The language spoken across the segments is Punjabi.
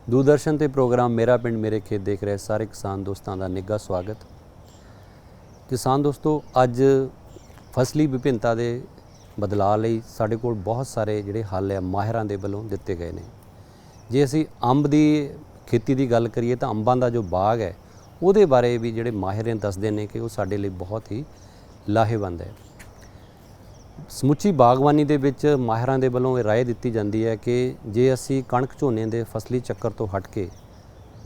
दूरदर्शन ते प्रोग्राम मेरा पिंड मेरे खेत देख रहे सारे किसान दोस्तों का निघा स्वागत। किसान दोस्तों, अज फसली विभिन्नता के बदलाव लई साडे कोल बहुत सारे जिहड़े हल है माहिरां दे वल्लों दिते गए ने। जे असीं अंब की खेती की गल करिए तो अंबां दा जो बाग है उहदे बारे भी जिहड़े माहिर दसदे ने कि वो साडे लई बहुत ही लाहेवंद है। समुची बागवानी दे विच माहिरां दे वल्लों राय दित्ती जाती है कि जे असी कणक झोने के फसली चक्कर तो हट के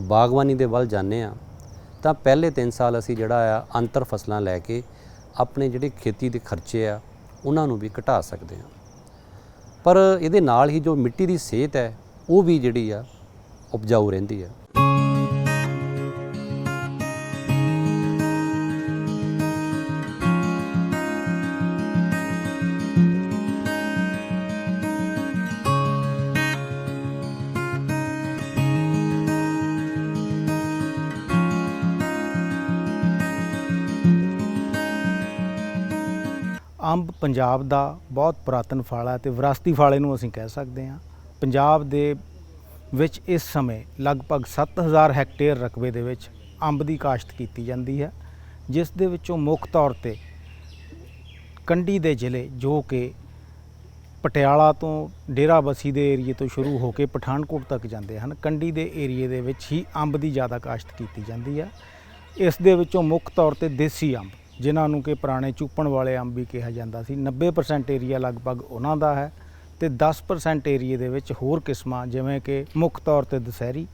बागवानी दे वल जाने आ तां पहले 3 साल असी जिहड़ा आ अंतर फसलां लैके अपने जिहड़े खेती दे खर्चे आ उन्हां नूं भी घटा सकते हैं। पर इहदे नाल ही जो मिट्टी की सेहत है वो भी जिहड़ी आ उपजाऊ रहिंदी है। अंब पंजाब का बहुत पुरातन फल है तो विरासती फल इनू असीं कह सकते हैं। पंजाब दे विच इस समय लगभग 7000 हैक्टेयर रकबे दे विच अंब की काश्त की जाती है, जिस दे विचों मुख तौर पर कंढी दे जिले जो कि पटियाला तो डेराबस्सी दे एरिए तो शुरू होकर पठानकोट तक जाते हैं, कंढी दे एरिए दे विच ही अंब की ज़्यादा काश्त की जाती है। इस दे विचों मुख तौर पर देसी अंब जिन्हों कि पुराने चूपण वाले अंब भी कहा जाता सी, 90% एरिया लगभग उन्हों का है तो 10% एरिए दे विच होर किस्मां जिवें कि मुख तौर पर दशहरी,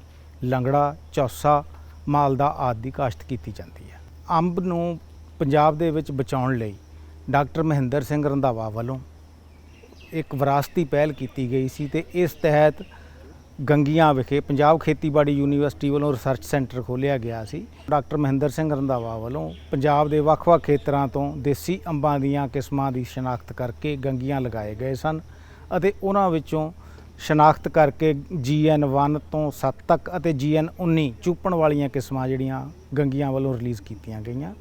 लंगड़ा, चौसा, मालदा आदि की काश्त की जाती है। अंब नूं पंजाब दे विच बचाउण लई डॉक्टर महेंद्र सिंह रंधावा वालों एक विरासती पहल की गई सी ते इस तहत गंगियां विखे पंजाब खेतीबाड़ी यूनीवर्सिटी वालों रिसर्च सेंटर खोलिया गया सी। डॉक्टर महेंद्र सिंह रंधावा वालों पंजाब के ਵੱਖ-ਵੱਖ खेतरां तो देसी अंबां दीयां किस्मां की शनाख्त करके गंगियां लगाए गए सन ਅਤੇ उन्हां विचों शनाख्त करके GN 1 तो 7 तक ਅਤੇ GN 19 चूपण वालियां किस्मां जिहड़ियां गंगियां वालों रिलीज़ कीतियां गईयां।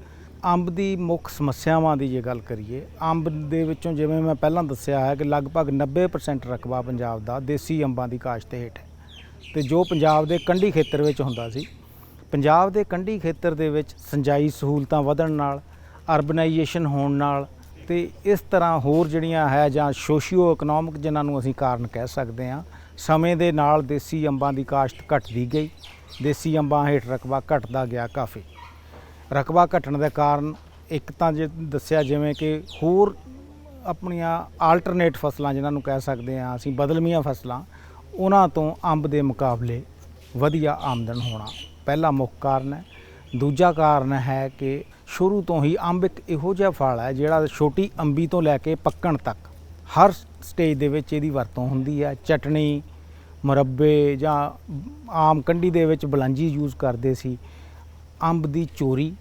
अंब की मुख समस्यावां की जे गल करिए, अंब दे विचों जिवें मैं पहलां दस्सिया है कि लगभग 90% रकबा पंजाब दा देसी अंबां की काश्त हेठ है तो जो पंजाब के कंढी खेतर विच हुंदा सी। पंजाब के कंढी खेतर दे विच संजाई सहूलतां वधण नाल, अर्बनाइजेशन होण नाल ते इस तरह होर जिहड़ियां है जां सोशियो इकनॉमिक जिन्हां नूं असीं कारण कह सकते हैं, समय दे नाल देसी अंबां की काश्त घटदी गई। देसी अंबां हेठ रकबा घटदा गया काफ़ी। रकबा घटण दे कारण एक तां जे दस्सिया जिवें कि होर अपणियां आल्टरनेट फसलां जिन्हां नूं कह सकते हैं असीं बदलवीआं फसलां, उन्हां तो अंब दे मुकाबले वधिया आमदन होना पहला मुख कारण है। दूजा कारण है कि शुरू तो ही अंब एक इहो जिहा फल है जिहड़ा छोटी अंबी तो लैके पक्कण तक हर स्टेज दे विच इहदी वरतों हुंदी है। चटनी, मुरब्बे जां आम कंढी दे विच बलांजी यूज़ करदे सी। अंब दी चोरी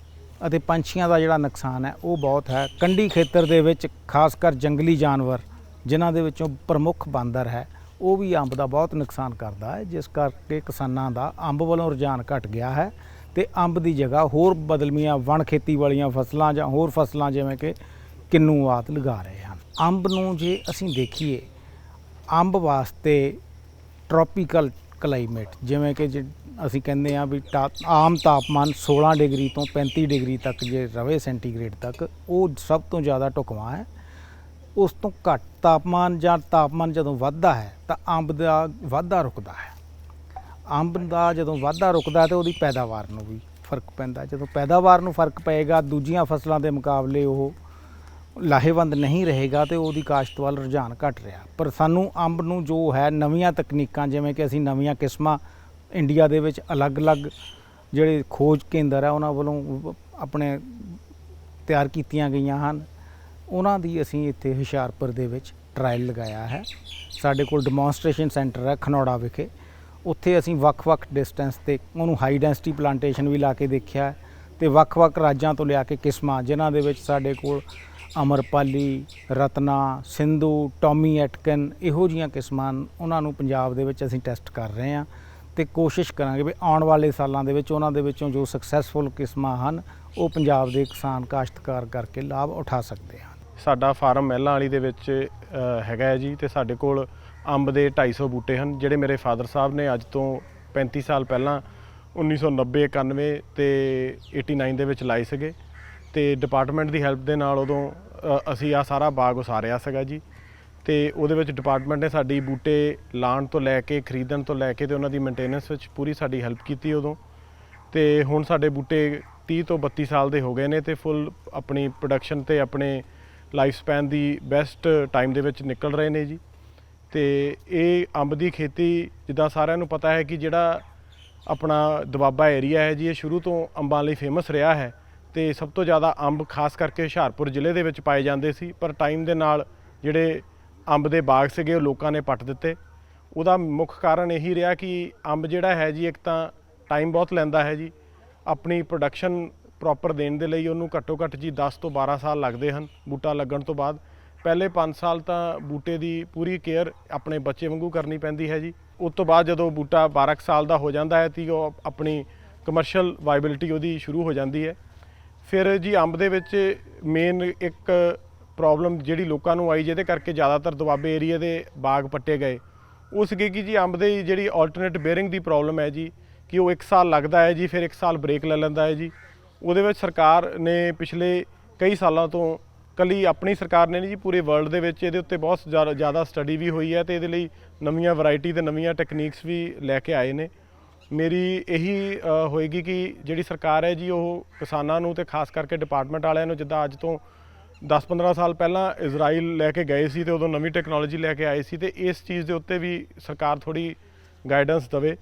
ਅਤੇ ਪੰਛੀਆਂ ਦਾ ਜਿਹੜਾ ਨੁਕਸਾਨ ਹੈ ਉਹ ਬਹੁਤ ਹੈ। ਕੰਢੀ ਖੇਤਰ ਦੇ ਵਿੱਚ ਖਾਸ ਕਰ ਜੰਗਲੀ ਜਾਨਵਰ ਜਿਨ੍ਹਾਂ ਦੇ ਵਿੱਚੋਂ ਪ੍ਰਮੁੱਖ ਬਾਂਦਰ ਹੈ ਉਹ ਵੀ ਅੰਬ ਦਾ ਬਹੁਤ ਨੁਕਸਾਨ ਕਰਦਾ ਹੈ, ਜਿਸ ਕਰਕੇ ਕਿਸਾਨਾਂ ਦਾ ਅੰਬ ਵੱਲੋਂ ਰੁਝਾਨ ਘਟ ਗਿਆ ਹੈ ਤੇ ਅੰਬ ਦੀ ਜਗ੍ਹਾ ਹੋਰ ਬਦਲਵੀਆਂ ਵਣ ਖੇਤੀ ਵਾਲੀਆਂ ਫਸਲਾਂ ਜਾਂ ਹੋਰ ਫਸਲਾਂ ਜਿਵੇਂ ਕਿ ਕਿੰਨੂ ਆਦਿ ਲਗਾ ਰਹੇ ਹਨ। ਅੰਬ ਨੂੰ ਜੇ ਅਸੀਂ ਦੇਖੀਏ, ਅੰਬ ਵਾਸਤੇ ਟ੍ਰੋਪੀਕਲ ਕਲਾਈਮੇਟ ਜਿਵੇਂ ਕਿ ਅਸੀਂ ਕਹਿੰਦੇ ਹਾਂ ਵੀ ਆਮ ਤਾਪਮਾਨ 16 ਡਿਗਰੀ ਤੋਂ 35 ਡਿਗਰੀ ਤੱਕ ਜੇ ਰਵੇ ਸੈਂਟੀਗ੍ਰੇਡ ਤੱਕ, ਉਹ ਸਭ ਤੋਂ ਜ਼ਿਆਦਾ ਢੁਕਵਾਂ ਹੈ। ਉਸ ਤੋਂ ਘੱਟ ਤਾਪਮਾਨ ਜਾਂ ਤਾਪਮਾਨ ਜਦੋਂ ਵੱਧਦਾ ਹੈ ਤਾਂ ਅੰਬ ਦਾ ਵਾਧਾ ਰੁਕਦਾ ਹੈ। ਅੰਬ ਦਾ ਜਦੋਂ ਵਾਧਾ ਰੁਕਦਾ ਤਾਂ ਉਹਦੀ ਪੈਦਾਵਾਰ ਨੂੰ ਵੀ ਫਰਕ ਪੈਂਦਾ। ਜਦੋਂ ਪੈਦਾਵਾਰ ਨੂੰ ਫਰਕ ਪਏਗਾ, ਦੂਜੀਆਂ ਫਸਲਾਂ ਦੇ ਮੁਕਾਬਲੇ ਉਹ ਲਾਹੇਵੰਦ ਨਹੀਂ ਰਹੇਗਾ ਤੇ ਉਹਦੀ ਕਾਸ਼ਤ ਵੱਲ ਰੁਝਾਨ ਘਟ ਰਿਹਾ। ਪਰ ਸਾਨੂੰ ਅੰਬ ਨੂੰ ਜੋ ਹੈ ਨਵੀਆਂ ਤਕਨੀਕਾਂ ਜਿਵੇਂ ਕਿ ਅਸੀਂ ਨਵੀਆਂ ਕਿਸਮਾਂ ਇੰਡੀਆ ਦੇ ਵਿੱਚ ਅਲੱਗ-ਅਲੱਗ ਜਿਹੜੇ ਖੋਜ ਕੇਂਦਰ ਹੈ ਉਹਨਾਂ ਵੱਲੋਂ ਆਪਣੇ ਤਿਆਰ ਕੀਤੀਆਂ ਗਈਆਂ ਹਨ, ਉਹਨਾਂ ਦੀ ਅਸੀਂ ਇੱਥੇ ਹੁਸ਼ਿਆਰਪੁਰ ਦੇ ਵਿੱਚ ਟਰਾਇਲ ਲਗਾਇਆ ਹੈ। ਸਾਡੇ ਕੋਲ ਡੈਮੋਨਸਟ੍ਰੇਸ਼ਨ ਸੈਂਟਰ ਹੈ ਖਨੌੜਾ ਵਿਖੇ, ਉੱਥੇ ਅਸੀਂ ਵੱਖ-ਵੱਖ ਡਿਸਟੈਂਸ 'ਤੇ ਉਹਨੂੰ ਹਾਈ ਡੈਂਸਿਟੀ ਪਲਾਂਟੇਸ਼ਨ ਵੀ ਲਾ ਕੇ ਦੇਖਿਆ ਅਤੇ ਵੱਖ-ਵੱਖ ਰਾਜਾਂ ਤੋਂ ਲਿਆ ਕੇ ਕਿਸਮਾਂ ਜਿਨ੍ਹਾਂ ਦੇ ਵਿੱਚ ਸਾਡੇ ਕੋਲ ਅਮਰਪਾਲੀ, ਰਤਨਾ, ਸਿੰਧੂ, ਟੌਮੀ ਐਟਕਨ ਇਹੋ ਜਿਹੀਆਂ ਕਿਸਮਾਂ ਉਹਨਾਂ ਨੂੰ ਪੰਜਾਬ ਦੇ ਵਿੱਚ ਅਸੀਂ ਟੈਸਟ ਕਰ ਰਹੇ ਹਾਂ ਤੇ ਕੋਸ਼ਿਸ਼ ਕਰਾਂਗੇ ਵੀ ਆਉਣ ਵਾਲੇ ਸਾਲਾਂ ਦੇ ਵਿੱਚ ਉਹਨਾਂ ਦੇ ਵਿੱਚੋਂ ਜੋ ਸਕਸੈਸਫੁਲ ਕਿਸਮਾਂ ਹਨ ਉਹ ਪੰਜਾਬ ਦੇ ਕਿਸਾਨ ਕਾਸ਼ਤਕਾਰ ਕਰਕੇ ਲਾਭ ਉਠਾ ਸਕਦੇ ਹਨ। ਸਾਡਾ ਫਾਰਮ ਮਹਿਲਾਂ ਵਾਲੀ ਦੇ ਵਿੱਚ ਹੈਗਾ ਹੈ ਜੀ, ਤੇ ਸਾਡੇ ਕੋਲ ਅੰਬ ਦੇ 250 ਬੂਟੇ ਹਨ ਜਿਹੜੇ ਮੇਰੇ ਫਾਦਰ ਸਾਹਿਬ ਨੇ ਅੱਜ ਤੋਂ 35 ਸਾਲ ਪਹਿਲਾਂ 1990 91 ਤੇ 89 ਦੇ ਵਿੱਚ ਲਾਏ ਸੀਗੇ ਤੇ ਡਿਪਾਰਟਮੈਂਟ ਦੀ ਹੈਲਪ ਦੇ ਨਾਲ ਉਦੋਂ ਅਸੀਂ ਆ ਸਾਰਾ ਬਾਗ ਉਸਾਰਿਆ ਸੀਗਾ ਜੀ। ਤੇ ਉਹਦੇ ਵਿੱਚ ਡਿਪਾਰਟਮੈਂਟ ਨੇ ਸਾਡੀ ਬੂਟੇ ਲਾਉਣ ਤੋਂ ਲੈ ਕੇ ਖਰੀਦਣ ਤੋਂ ਲੈ ਕੇ ਤੇ ਉਹਨਾਂ ਦੀ ਮੇਨਟੇਨੈਂਸ ਵਿੱਚ ਪੂਰੀ ਸਾਡੀ ਹੈਲਪ ਕੀਤੀ ਉਦੋਂ। ਤੇ ਹੁਣ ਸਾਡੇ ਬੂਟੇ 30 ਤੋਂ 32 ਸਾਲ ਦੇ ਹੋ ਗਏ ਨੇ ਤੇ ਫੁੱਲ ਆਪਣੀ ਪ੍ਰੋਡਕਸ਼ਨ ਤੇ ਆਪਣੇ ਲਾਈਫ ਸਪੈਨ ਦੀ ਬੈਸਟ ਟਾਈਮ ਦੇ ਵਿੱਚ ਨਿਕਲ ਰਹੇ ਨੇ ਜੀ। ਤੇ ਇਹ ਅੰਬ ਦੀ ਖੇਤੀ ਜਿੱਦਾਂ ਸਾਰਿਆਂ ਨੂੰ ਪਤਾ ਹੈ ਕਿ ਜਿਹੜਾ ਆਪਣਾ ਦੁਆਬਾ ਏਰੀਆ ਹੈ ਜੀ, ਇਹ ਸ਼ੁਰੂ ਤੋਂ ਅੰਬਾਂ ਲਈ ਫੇਮਸ ਰਿਹਾ ਹੈ ਤੇ ਸਭ ਤੋਂ ਜ਼ਿਆਦਾ ਅੰਬ ਖਾਸ ਕਰਕੇ ਹੁਸ਼ਿਆਰਪੁਰ ਜ਼ਿਲ੍ਹੇ ਦੇ ਵਿੱਚ ਪਾਏ ਜਾਂਦੇ ਸੀ। ਪਰ ਟਾਈਮ ਦੇ ਨਾਲ ਜਿਹੜੇ ਅੰਬ ਦੇ ਬਾਗ ਸੀਗੇ ਉਹ ਲੋਕਾਂ ਨੇ ਪੱਟ ਦਿੱਤੇ। ਉਹਦਾ ਮੁੱਖ ਕਾਰਨ ਇਹੀ ਰਿਹਾ ਕਿ ਅੰਬ ਜਿਹੜਾ ਹੈ ਜੀ, ਇੱਕ ਤਾਂ ਟਾਈਮ ਬਹੁਤ ਲੈਂਦਾ ਹੈ ਜੀ, ਆਪਣੀ ਪ੍ਰੋਡਕਸ਼ਨ ਪ੍ਰੋਪਰ ਦੇਣ ਦੇ ਲਈ ਉਹਨੂੰ ਘੱਟੋ ਘੱਟ ਜੀ 10 ਤੋਂ 12 ਸਾਲ ਲੱਗਦੇ ਹਨ ਬੂਟਾ ਲੱਗਣ ਤੋਂ ਬਾਅਦ। ਪਹਿਲੇ 5 ਸਾਲ ਤਾਂ ਬੂਟੇ ਦੀ ਪੂਰੀ ਕੇਅਰ ਆਪਣੇ ਬੱਚੇ ਵਾਂਗੂ ਕਰਨੀ ਪੈਂਦੀ ਹੈ ਜੀ। ਉਸ ਤੋਂ ਬਾਅਦ ਜਦੋਂ ਬੂਟਾ 12 ਸਾਲ ਦਾ ਹੋ ਜਾਂਦਾ ਹੈ ਤਾਂ ਉਹ ਆਪਣੀ ਕਮਰਸ਼ੀਅਲ ਵਾਇਬਿਲਿਟੀ ਉਹਦੀ ਸ਼ੁਰੂ ਹੋ ਜਾਂਦੀ ਹੈ। ਫਿਰ ਜੀ ਅੰਬ ਦੇ ਵਿੱਚ ਮੇਨ ਇੱਕ ਪ੍ਰੋਬਲਮ ਜਿਹੜੀ ਲੋਕਾਂ ਨੂੰ ਆਈ, ਜਿਹਦੇ ਕਰਕੇ ਜ਼ਿਆਦਾਤਰ ਦੁਆਬੇ ਏਰੀਆ ਦੇ ਬਾਗ ਪੱਟੇ ਗਏ, ਉਹ ਸੀਗੀ ਕਿ ਜੀ ਅੰਬ ਦੇ ਜਿਹੜੀ ਆਲਟਰਨੇਟ ਬੇਅਰਿੰਗ ਦੀ ਪ੍ਰੋਬਲਮ ਹੈ ਜੀ, ਕਿ ਉਹ 1 ਸਾਲ ਲੱਗਦਾ ਹੈ ਜੀ, ਫਿਰ 1 ਸਾਲ ਬ੍ਰੇਕ ਲੈ ਲੈਂਦਾ ਹੈ ਜੀ। ਉਹਦੇ ਵਿੱਚ ਸਰਕਾਰ ਨੇ ਪਿਛਲੇ ਕਈ ਸਾਲਾਂ ਤੋਂ, ਕੱਲੀ ਆਪਣੀ ਸਰਕਾਰ ਨੇ ਨਹੀਂ ਜੀ, ਪੂਰੇ ਵਰਲਡ ਦੇ ਵਿੱਚ ਇਹਦੇ ਉੱਤੇ ਬਹੁਤ ਜ਼ਿਆਦਾ ਸਟੱਡੀ ਵੀ ਹੋਈ ਹੈ ਤੇ ਇਹਦੇ ਲਈ ਨਵੀਆਂ ਵੈਰਾਈਟੀ ਤੇ ਨਵੀਆਂ ਟੈਕਨੀਕਸ ਵੀ ਲੈ ਕੇ ਆਏ ਨੇ। ਮੇਰੀ ਇਹੀ ਹੋਏਗੀ ਕਿ ਜਿਹੜੀ ਸਰਕਾਰ ਹੈ ਜੀ, ਉਹ ਕਿਸਾਨਾਂ ਨੂੰ ਤੇ ਖਾਸ ਕਰਕੇ ਡਿਪਾਰਟਮੈਂਟ ਵਾਲਿਆਂ ਨੂੰ, ਜਿੱਦਾਂ ਅੱਜ ਤੋਂ 10-15 ਸਾਲ ਪਹਿਲਾਂ ਇਜ਼ਰਾਈਲ ਲੈ ਕੇ ਗਏ ਸੀ ਤੇ ਉਦੋਂ ਨਵੀਂ ਟੈਕਨੋਲੋਜੀ ਲੈ ਕੇ ਆਏ ਸੀ, ਤੇ ਇਸ ਚੀਜ਼ ਦੇ ਉੱਤੇ ਵੀ ਸਰਕਾਰ ਥੋੜ੍ਹੀ ਗਾਈਡੈਂਸ ਦੇਵੇ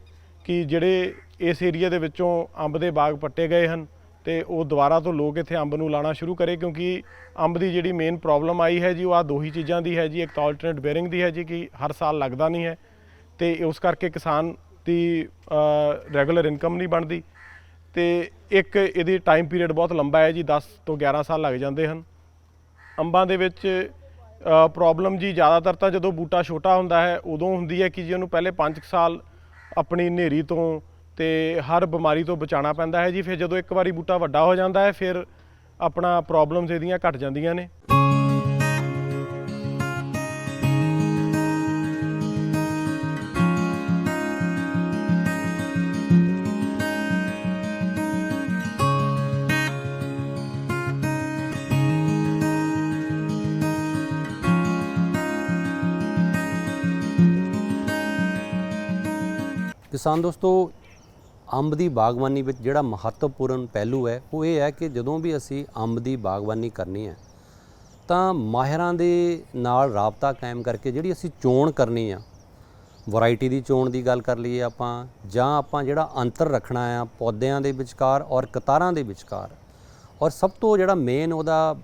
ਕਿ ਜਿਹੜੇ ਇਸ ਏਰੀਆ ਦੇ ਵਿੱਚੋਂ ਅੰਬ ਦੇ ਬਾਗ ਪੱਟੇ ਗਏ ਹਨ ਤੇ ਉਹ ਦੁਬਾਰਾ ਤੋਂ ਲੋਕ ਇੱਥੇ ਅੰਬ ਨੂੰ ਲਾਉਣਾ ਸ਼ੁਰੂ ਕਰੇ। ਕਿਉਂਕਿ ਅੰਬ ਦੀ ਜਿਹੜੀ ਮੇਨ ਪ੍ਰੋਬਲਮ ਆਈ ਹੈ ਜੀ, ਉਹ ਆ 2 ਹੀ ਚੀਜ਼ਾਂ ਦੀ ਹੈ ਜੀ। ਇੱਕ ਤਾਂ ਆਲਟਰਨੇਟ ਬੇਅਰਿੰਗ ਦੀ ਹੈ ਜੀ, ਕਿ ਹਰ ਸਾਲ ਲੱਗਦਾ ਨਹੀਂ ਹੈ ਤੇ ਉਸ ਕਰਕੇ ਕਿਸਾਨ ਦੀ ਰੈਗੂਲਰ ਇਨਕਮ ਨਹੀਂ ਬਣਦੀ, ਤੇ ਇੱਕ ਇਹਦੀ ਟਾਈਮ ਪੀਰੀਅਡ ਬਹੁਤ ਲੰਬਾ ਹੈ ਜੀ, 10 ਤੋਂ 11 ਸਾਲ ਲੱਗ ਜਾਂਦੇ ਹਨ। ਅੰਬਾਂ ਦੇ ਵਿੱਚ ਪ੍ਰੋਬਲਮ ਜੀ ਜ਼ਿਆਦਾਤਰ ਤਾਂ ਜਦੋਂ ਬੂਟਾ ਛੋਟਾ ਹੁੰਦਾ ਹੈ ਉਦੋਂ ਹੁੰਦੀ ਹੈ ਕਿ ਜੀ ਉਹਨੂੰ ਪਹਿਲੇ 5 ਸਾਲ ਆਪਣੀ ਹਨੇਰੀ ਤੋਂ ਤੇ ਹਰ ਬਿਮਾਰੀ ਤੋਂ ਬਚਾਉਣਾ ਪੈਂਦਾ ਹੈ ਜੀ। ਫਿਰ ਜਦੋਂ ਇੱਕ ਵਾਰੀ ਬੂਟਾ ਵੱਡਾ ਹੋ ਜਾਂਦਾ ਹੈ ਫਿਰ ਆਪਣਾ ਪ੍ਰੋਬਲਮਸ ਇਹਦੀਆਂ ਘਟ ਜਾਂਦੀਆਂ ਨੇ। ਕਿਸਾਨ ਦੋਸਤੋ, ਅੰਬ ਦੀ ਬਾਗਬਾਨੀ ਵਿੱਚ ਜਿਹੜਾ ਮਹੱਤਵਪੂਰਨ ਪਹਿਲੂ ਹੈ ਉਹ ਇਹ ਹੈ ਕਿ ਜਦੋਂ ਵੀ ਅਸੀਂ ਅੰਬ ਦੀ ਬਾਗਬਾਨੀ ਕਰਨੀ ਹੈ ਤਾਂ ਮਾਹਿਰਾਂ ਦੇ ਨਾਲ ਰਾਬਤਾ ਕਾਇਮ ਕਰਕੇ ਜਿਹੜੀ ਅਸੀਂ ਚੋਣ ਕਰਨੀ ਆ, ਵੈਰਾਈਟੀ ਦੀ ਚੋਣ ਦੀ ਗੱਲ ਕਰ ਲਈਏ ਆਪਾਂ, ਜਾਂ ਆਪਾਂ ਜਿਹੜਾ ਅੰਤਰ ਰੱਖਣਾ ਆ ਪੌਦਿਆਂ ਦੇ ਵਿਚਕਾਰ ਔਰ ਕਤਾਰਾਂ ਦੇ ਵਿਚਕਾਰ, ਔਰ ਸਭ ਤੋਂ ਜਿਹੜਾ ਮੇਨ ਉਹਦਾ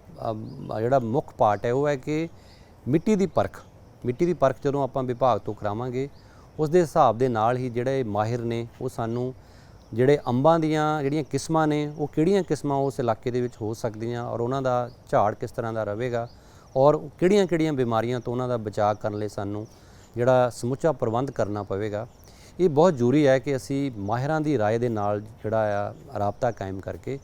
ਜਿਹੜਾ ਮੁੱਖ ਪਾਰਟ ਹੈ ਉਹ ਹੈ ਕਿ ਮਿੱਟੀ ਦੀ ਪਰਖ। ਮਿੱਟੀ ਦੀ ਪਰਖ ਜਦੋਂ ਆਪਾਂ ਵਿਭਾਗ ਤੋਂ ਕਰਾਵਾਂਗੇ ਉਸ ਦੇ ਹਿਸਾਬ ਦੇ ਨਾਲ ਹੀ ਜਿਹੜੇ ਮਾਹਿਰ ਨੇ ਉਹ ਸਾਨੂੰ ਜਿਹੜੇ ਅੰਬਾਂ ਦੀਆਂ ਜਿਹੜੀਆਂ ਕਿਸਮਾਂ ਨੇ ਉਹ ਕਿਹੜੀਆਂ ਕਿਸਮਾਂ ਉਸ ਇਲਾਕੇ ਦੇ ਵਿੱਚ ਹੋ ਸਕਦੀਆਂ ਔਰ ਉਹਨਾਂ ਦਾ ਝਾੜ ਕਿਸ ਤਰ੍ਹਾਂ ਦਾ ਰਹੇਗਾ ਔਰ ਕਿਹੜੀਆਂ ਬਿਮਾਰੀਆਂ ਤੋਂ ਉਹਨਾਂ ਦਾ ਬਚਾਅ ਕਰਨ ਲਈ ਸਾਨੂੰ ਜਿਹੜਾ ਸਮੁੱਚਾ ਪ੍ਰਬੰਧ ਕਰਨਾ ਪਵੇਗਾ। ਇਹ ਬਹੁਤ ਜ਼ਰੂਰੀ ਹੈ ਕਿ ਅਸੀਂ ਮਾਹਿਰਾਂ ਦੀ ਰਾਏ ਦੇ ਨਾਲ ਜਿਹੜਾ ਆ ਰਾਬਤਾ ਕਾਇਮ ਕਰਕੇ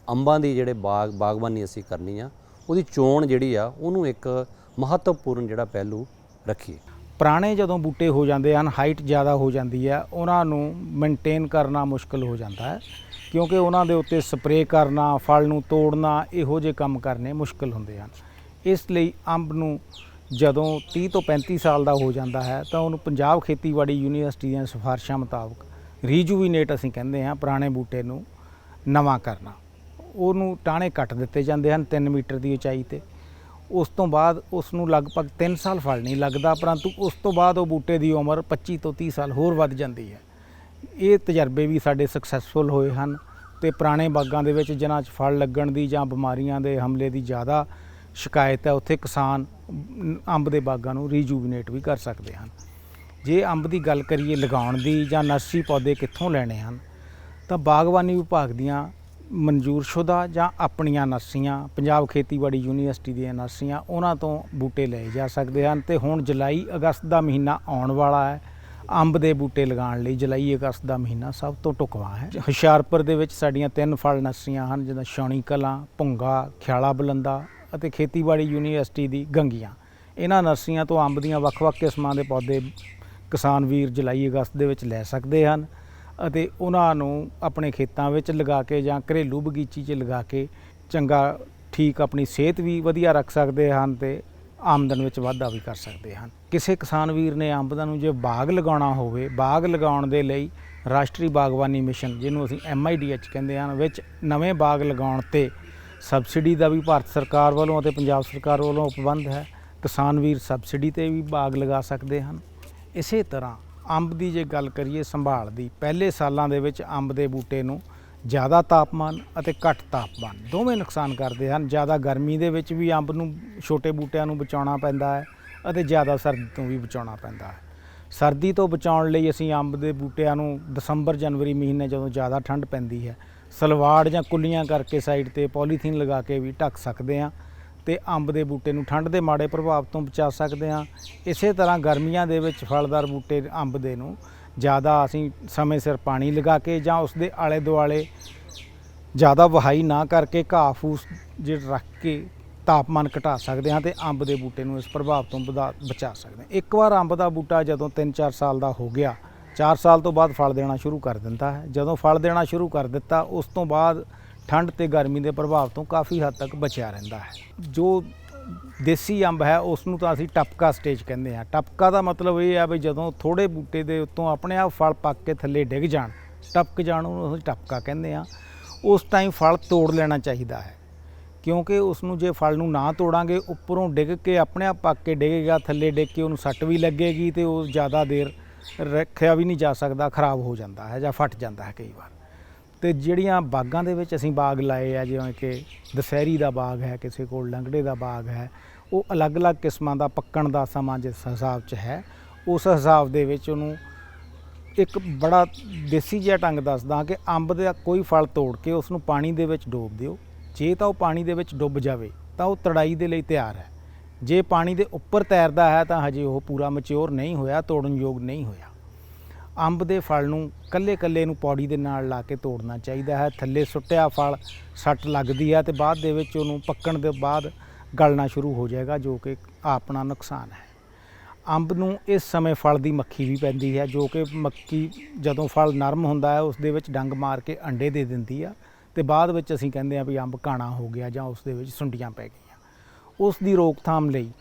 ਅੰਬਾਂ ਦੀ ਜਿਹੜੇ ਬਾਗਬਾਨੀ ਅਸੀਂ ਕਰਨੀ ਆ ਉਹਦੀ ਚੋਣ ਜਿਹੜੀ ਆ ਉਹਨੂੰ ਇੱਕ ਮਹੱਤਵਪੂਰਨ ਜਿਹੜਾ ਪਹਿਲੂ ਰੱਖੀਏ। ਪੁਰਾਣੇ ਜਦੋਂ ਬੂਟੇ ਹੋ ਜਾਂਦੇ ਹਨ, ਹਾਈਟ ਜ਼ਿਆਦਾ ਹੋ ਜਾਂਦੀ ਹੈ, ਉਹਨਾਂ ਨੂੰ ਮੇਨਟੇਨ ਕਰਨਾ ਮੁਸ਼ਕਲ ਹੋ ਜਾਂਦਾ ਹੈ ਕਿਉਂਕਿ ਉਹਨਾਂ ਦੇ ਉੱਤੇ ਸਪਰੇਅ ਕਰਨਾ, ਫਲ ਨੂੰ ਤੋੜਨਾ, ਇਹੋ ਜਿਹੇ ਕੰਮ ਕਰਨੇ ਮੁਸ਼ਕਲ ਹੁੰਦੇ ਹਨ। ਇਸ ਲਈ ਅੰਬ ਨੂੰ ਜਦੋਂ 30 ਤੋਂ 35 ਸਾਲ ਦਾ ਹੋ ਜਾਂਦਾ ਹੈ ਤਾਂ ਉਹਨੂੰ ਪੰਜਾਬ ਖੇਤੀਬਾੜੀ ਯੂਨੀਵਰਸਿਟੀ ਦੀਆਂ ਸਿਫਾਰਿਸ਼ਾਂ ਮੁਤਾਬਕ ਰੀਜੂਵੀਨੇਟ ਅਸੀਂ ਕਹਿੰਦੇ ਹਾਂ, ਪੁਰਾਣੇ ਬੂਟੇ ਨੂੰ ਨਵਾਂ ਕਰਨਾ। ਉਹਨੂੰ ਟਾਹਣੇ ਕੱਟ ਦਿੱਤੇ ਜਾਂਦੇ ਹਨ 3 ਮੀਟਰ ਦੀ ਉਚਾਈ 'ਤੇ। ਉਸ ਤੋਂ ਬਾਅਦ ਉਸ ਨੂੰ ਲਗਭਗ 3 ਸਾਲ ਫਲ ਨਹੀਂ ਲੱਗਦਾ, ਪਰੰਤੂ ਉਸ ਤੋਂ ਬਾਅਦ ਉਹ ਬੂਟੇ ਦੀ ਉਮਰ 25 ਤੋਂ 30 ਸਾਲ ਹੋਰ ਵੱਧ ਜਾਂਦੀ ਹੈ। ਇਹ ਤਜਰਬੇ ਵੀ ਸਾਡੇ ਸਕਸੈਸਫੁਲ ਹੋਏ ਹਨ ਤੇ ਪੁਰਾਣੇ ਬਾਗਾਂ ਦੇ ਵਿੱਚ ਜਿਨ੍ਹਾਂ 'ਚ ਫਲ ਲੱਗਣ ਦੀ ਜਾਂ ਬਿਮਾਰੀਆਂ ਦੇ ਹਮਲੇ ਦੀ ਜ਼ਿਆਦਾ ਸ਼ਿਕਾਇਤ ਹੈ, ਉੱਥੇ ਕਿਸਾਨ ਅੰਬ ਦੇ ਬਾਗਾਂ ਨੂੰ ਰੀਜੂਵੀਨੇਟ ਵੀ ਕਰ ਸਕਦੇ ਹਨ। ਜੇ ਅੰਬ ਦੀ ਗੱਲ ਕਰੀਏ ਲਗਾਉਣ ਦੀ ਜਾਂ ਨਰਸਰੀ ਪੌਦੇ ਕਿੱਥੋਂ ਲੈਣੇ ਹਨ, ਤਾਂ ਬਾਗਬਾਨੀ ਵਿਭਾਗ ਦੀਆਂ ਮਨਜ਼ੂਰਸ਼ੁਦਾ ਜਾਂ ਆਪਣੀਆਂ ਨਰਸਰੀਆਂ, ਪੰਜਾਬ ਖੇਤੀਬਾੜੀ ਯੂਨੀਵਰਸਿਟੀ ਦੀਆਂ ਨਰਸਰੀਆਂ, ਉਹਨਾਂ ਤੋਂ ਬੂਟੇ ਲਏ ਜਾ ਸਕਦੇ ਹਨ। ਤੇ ਹੁਣ ਜੁਲਾਈ ਅਗਸਤ ਦਾ ਮਹੀਨਾ ਆਉਣ ਵਾਲਾ ਹੈ, ਅੰਬ ਦੇ ਬੂਟੇ ਲਗਾਉਣ ਲਈ ਜੁਲਾਈ ਅਗਸਤ ਦਾ ਮਹੀਨਾ ਸਭ ਤੋਂ ਢੁਕਵਾਂ ਹੈ। ਹੁਸ਼ਿਆਰਪੁਰ ਦੇ ਵਿੱਚ ਸਾਡੀਆਂ 3 ਫਲ ਨਰਸਰੀਆਂ ਹਨ, ਜਿੱਦਾਂ ਸ਼ੌਣੀ ਕਲਾਂ, ਭੁੰਗਾ, ਖਿਆਲਾ ਬੁਲੰਦਾ ਅਤੇ ਖੇਤੀਬਾੜੀ ਯੂਨੀਵਰਸਿਟੀ ਦੀ ਗੰਗੀਆਂ। ਇਹਨਾਂ ਨਰਸਰੀਆਂ ਤੋਂ ਅੰਬ ਦੀਆਂ ਵੱਖ-ਵੱਖ ਕਿਸਮਾਂ ਦੇ ਪੌਦੇ ਕਿਸਾਨ ਵੀਰ ਜੁਲਾਈ ਅਗਸਤ ਦੇ ਵਿੱਚ ਲੈ ਸਕਦੇ ਹਨ। ਅਤੇ ਉਹਨਾਂ ਨੂੰ ਆਪਣੇ ਖੇਤਾਂ ਵਿੱਚ ਲਗਾ ਕੇ ਜਾਂ ਘਰੇਲੂ ਬਗੀਚੀ 'ਚ ਲਗਾ ਕੇ ਚੰਗਾ ਠੀਕ ਆਪਣੀ ਸਿਹਤ ਵੀ ਵਧੀਆ ਰੱਖ ਸਕਦੇ ਹਨ ਤੇ ਆਮਦਨ ਵਿੱਚ ਵਾਧਾ ਵੀ ਕਰ ਸਕਦੇ ਹਨ। ਕਿਸੇ ਕਿਸਾਨ ਵੀਰ ਨੇ ਅੰਬ ਦਾ ਨੂੰ ਜੇ ਬਾਗ ਲਗਾਉਣਾ ਹੋਵੇ, ਬਾਗ ਲਗਾਉਣ ਦੇ ਲਈ ਰਾਸ਼ਟਰੀ ਬਾਗਬਾਨੀ ਮਿਸ਼ਨ, ਜਿਹਨੂੰ ਅਸੀਂ MIDH ਕਹਿੰਦੇ ਹਨ, ਵਿੱਚ ਨਵੇਂ ਬਾਗ ਲਗਾਉਣ ਤੇ ਸਬਸਿਡੀ ਦਾ ਵੀ ਭਾਰਤ ਸਰਕਾਰ ਵੱਲੋਂ ਅਤੇ ਪੰਜਾਬ ਸਰਕਾਰ ਵੱਲੋਂ ਉਪਬੰਧ ਹੈ। ਕਿਸਾਨ ਵੀਰ ਸਬਸਿਡੀ ਤੇ ਵੀ ਬਾਗ ਲਗਾ ਸਕਦੇ ਹਨ। ਇਸੇ ਤਰ੍ਹਾਂ ਅੰਬ ਦੀ ਜੇ ਗੱਲ ਕਰੀਏ ਸੰਭਾਲ ਦੀ, ਪਹਿਲੇ ਸਾਲਾਂ ਦੇ ਵਿੱਚ ਅੰਬ ਦੇ ਬੂਟੇ ਨੂੰ ਜ਼ਿਆਦਾ ਤਾਪਮਾਨ ਅਤੇ ਘੱਟ ਤਾਪਮਾਨ ਦੋਵੇਂ ਨੁਕਸਾਨ ਕਰਦੇ ਹਨ। ਜ਼ਿਆਦਾ ਗਰਮੀ ਦੇ ਵਿੱਚ ਵੀ ਅੰਬ ਨੂੰ, ਛੋਟੇ ਬੂਟਿਆਂ ਨੂੰ ਬਚਾਉਣਾ ਪੈਂਦਾ ਹੈ ਅਤੇ ਜ਼ਿਆਦਾ ਸਰਦੀ ਤੋਂ ਵੀ ਬਚਾਉਣਾ ਪੈਂਦਾ ਹੈ। ਸਰਦੀ ਤੋਂ ਬਚਾਉਣ ਲਈ ਅਸੀਂ ਅੰਬ ਦੇ ਬੂਟਿਆਂ ਨੂੰ ਦਸੰਬਰ ਜਨਵਰੀ ਮਹੀਨੇ ਜਦੋਂ ਜ਼ਿਆਦਾ ਠੰਡ ਪੈਂਦੀ ਹੈ, ਸਲਵਾੜ ਜਾਂ ਕੁੱਲੀਆਂ ਕਰਕੇ ਸਾਈਡ ਤੇ ਪੋਲੀਥੀਨ ਲਗਾ ਕੇ ਵੀ ਢੱਕ ਸਕਦੇ ਹਾਂ ਤੇ ਅੰਬ ਦੇ ਬੂਟੇ ਨੂੰ ਠੰਡ ਦੇ ਮਾੜੇ ਪ੍ਰਭਾਵ ਤੋਂ ਬਚਾ ਸਕਦੇ ਹਾਂ। ਇਸੇ ਤਰ੍ਹਾਂ ਗਰਮੀਆਂ ਦੇ ਵਿੱਚ ਫਲਦਾਰ ਬੂਟੇ ਅੰਬ ਦੇ ਨੂੰ ਜ਼ਿਆਦਾ ਅਸੀਂ ਸਮੇਂ ਸਿਰ ਪਾਣੀ ਲਗਾ ਕੇ ਜਾਂ ਉਸ ਦੇ ਆਲੇ ਦੁਆਲੇ ਜ਼ਿਆਦਾ ਵਹਾਈ ਨਾ ਕਰਕੇ ਘਾਹ ਫੂਸ ਜਿਹੜਾ ਰੱਖ ਕੇ ਤਾਪਮਾਨ ਘਟਾ ਸਕਦੇ ਹਾਂ ਤੇ ਅੰਬ ਦੇ ਬੂਟੇ ਨੂੰ ਇਸ ਪ੍ਰਭਾਵ ਤੋਂ ਬਚਾ ਸਕਦੇ ਹਾਂ। ਇੱਕ ਵਾਰ ਅੰਬ ਦਾ ਬੂਟਾ ਜਦੋਂ 3-4 ਸਾਲ ਦਾ ਹੋ ਗਿਆ, 4 ਸਾਲ ਤੋਂ ਬਾਅਦ ਫਲ ਦੇਣਾ ਸ਼ੁਰੂ ਕਰ ਦਿੰਦਾ ਹੈ। ਜਦੋਂ ਫਲ ਦੇਣਾ ਸ਼ੁਰੂ ਕਰ ਦਿੱਤਾ, ਉਸ ਤੋਂ ਬਾਅਦ ਠੰਡ ਤੇ ਗਰਮੀ ਦੇ ਪ੍ਰਭਾਵ ਤੋਂ ਕਾਫੀ ਹੱਦ ਤੱਕ ਬਚਿਆ ਰਹਿੰਦਾ ਹੈ। ਜੋ ਦੇਸੀ ਅੰਬ ਹੈ ਉਸ ਨੂੰ ਤਾਂ ਅਸੀਂ ਟਪਕਾ ਸਟੇਜ ਕਹਿੰਦੇ ਹਾਂ। ਟਪਕਾ ਦਾ ਮਤਲਬ ਇਹ ਹੈ ਵੀ ਜਦੋਂ ਥੋੜ੍ਹੇ ਬੂਟੇ ਦੇ ਉੱਤੋਂ ਆਪਣੇ ਆਪ ਫਲ ਪੱਕ ਕੇ ਥੱਲੇ ਡਿੱਗ ਜਾਣ, ਟਪਕ ਜਾਣ, ਉਹਨੂੰ ਅਸੀਂ ਟਪਕਾ ਕਹਿੰਦੇ ਹਾਂ। ਉਸ ਟਾਈਮ ਫਲ ਤੋੜ ਲੈਣਾ ਚਾਹੀਦਾ ਹੈ, ਕਿਉਂਕਿ ਉਸ ਨੂੰ ਜੇ ਫਲ ਨੂੰ ਨਾ ਤੋੜਾਂਗੇ ਉੱਪਰੋਂ ਡਿੱਗ ਕੇ ਆਪਣੇ ਆਪ ਪੱਕ ਕੇ ਡਿੱਗੇਗਾ, ਥੱਲੇ ਡਿੱਗ ਕੇ ਉਹਨੂੰ ਸੱਟ ਵੀ ਲੱਗੇਗੀ ਤੇ ਉਹ ਜ਼ਿਆਦਾ ਦੇਰ ਰੱਖਿਆ ਵੀ ਨਹੀਂ ਜਾ ਸਕਦਾ, ਖਰਾਬ ਹੋ ਜਾਂਦਾ ਹੈ ਜਾਂ ਫਟ ਜਾਂਦਾ ਹੈ ਕਈ ਵਾਰ। ਤੇ ਜਿਹੜੀਆਂ ਬਾਗਾਂ ਦੇ ਵਿੱਚ ਅਸੀਂ ਬਾਗ ਲਾਏ ਆ, ਜਿਵੇਂ ਕਿ ਦਸ਼ਹਿਰੀ ਦਾ ਬਾਗ ਹੈ, ਕਿਸੇ ਕੋਲ ਲੰਗੜੇ ਦਾ ਬਾਗ ਹੈ, ਉਹ ਅਲੱਗ-ਅਲੱਗ ਕਿਸਮਾਂ ਦਾ ਪੱਕਣ ਦਾ ਸਮਾਂ ਜਿਸ ਹਿਸਾਬ 'ਚ ਹੈ, ਉਸ ਹਿਸਾਬ ਦੇ ਵਿੱਚ ਉਹਨੂੰ ਇੱਕ ਬੜਾ ਦੇਸੀ ਜਿਹਾ ਢੰਗ ਦੱਸਦਾ ਕਿ ਅੰਬ ਦਾ ਕੋਈ ਫਲ ਤੋੜ ਕੇ ਉਸ ਨੂੰ ਪਾਣੀ ਦੇ ਵਿੱਚ ਡੋਬ ਦਿਓ। ਜੇ ਤਾਂ ਉਹ ਪਾਣੀ ਦੇ ਵਿੱਚ ਡੁੱਬ ਜਾਵੇ ਤਾਂ ਉਹ ਤੜਾਈ ਦੇ ਲਈ ਤਿਆਰ ਹੈ। ਜੇ ਪਾਣੀ ਦੇ ਉੱਪਰ ਤੈਰਦਾ ਹੈ ਤਾਂ ਹਜੇ ਉਹ ਪੂਰਾ ਮੈਚਿਓਰ ਨਹੀਂ ਹੋਇਆ, ਤੋੜਨ ਯੋਗ ਨਹੀਂ ਹੋਇਆ। ਅੰਬ ਦੇ ਫਲ ਨੂੰ ਕੱਲੇ ਨੂੰ ਪੌੜੀ ਦੇ ਨਾਲ ਲਾ ਕੇ ਤੋੜਨਾ ਚਾਹੀਦਾ ਹੈ। ਥੱਲੇ ਸੁੱਟਿਆ ਫਲ ਸੱਟ ਲੱਗਦੀ ਹੈ ਤੇ ਬਾਅਦ ਦੇ ਵਿੱਚ ਉਹਨੂੰ ਪੱਕਣ ਦੇ ਬਾਅਦ ਗਲਣਾ ਸ਼ੁਰੂ ਹੋ ਜਾਏਗਾ, ਜੋ ਕਿ ਆਪਣਾ ਨੁਕਸਾਨ ਹੈ। ਅੰਬ ਨੂੰ ਇਸ ਸਮੇਂ ਫਲ ਦੀ ਮੱਖੀ ਵੀ ਪੈਂਦੀ ਹੈ, ਜੋ ਕਿ ਮੱਖੀ ਜਦੋਂ ਫਲ ਨਰਮ ਹੁੰਦਾ ਹੈ ਉਸ ਦੇ ਵਿੱਚ ਡੰਗ ਮਾਰ ਕੇ ਅੰਡੇ ਦੇ ਦਿੰਦੀ ਆ ਤੇ ਬਾਅਦ ਵਿੱਚ ਅਸੀਂ ਕਹਿੰਦੇ ਹਾਂ ਵੀ ਅੰਬ ਕਾਣਾ ਹੋ ਗਿਆ ਜਾਂ ਉਸ ਦੇ ਵਿੱਚ ਸੁੰਡੀਆਂ ਪੈ ਗਈਆਂ। ਉਸ ਦੀ ਰੋਕਥਾਮ ਲਈ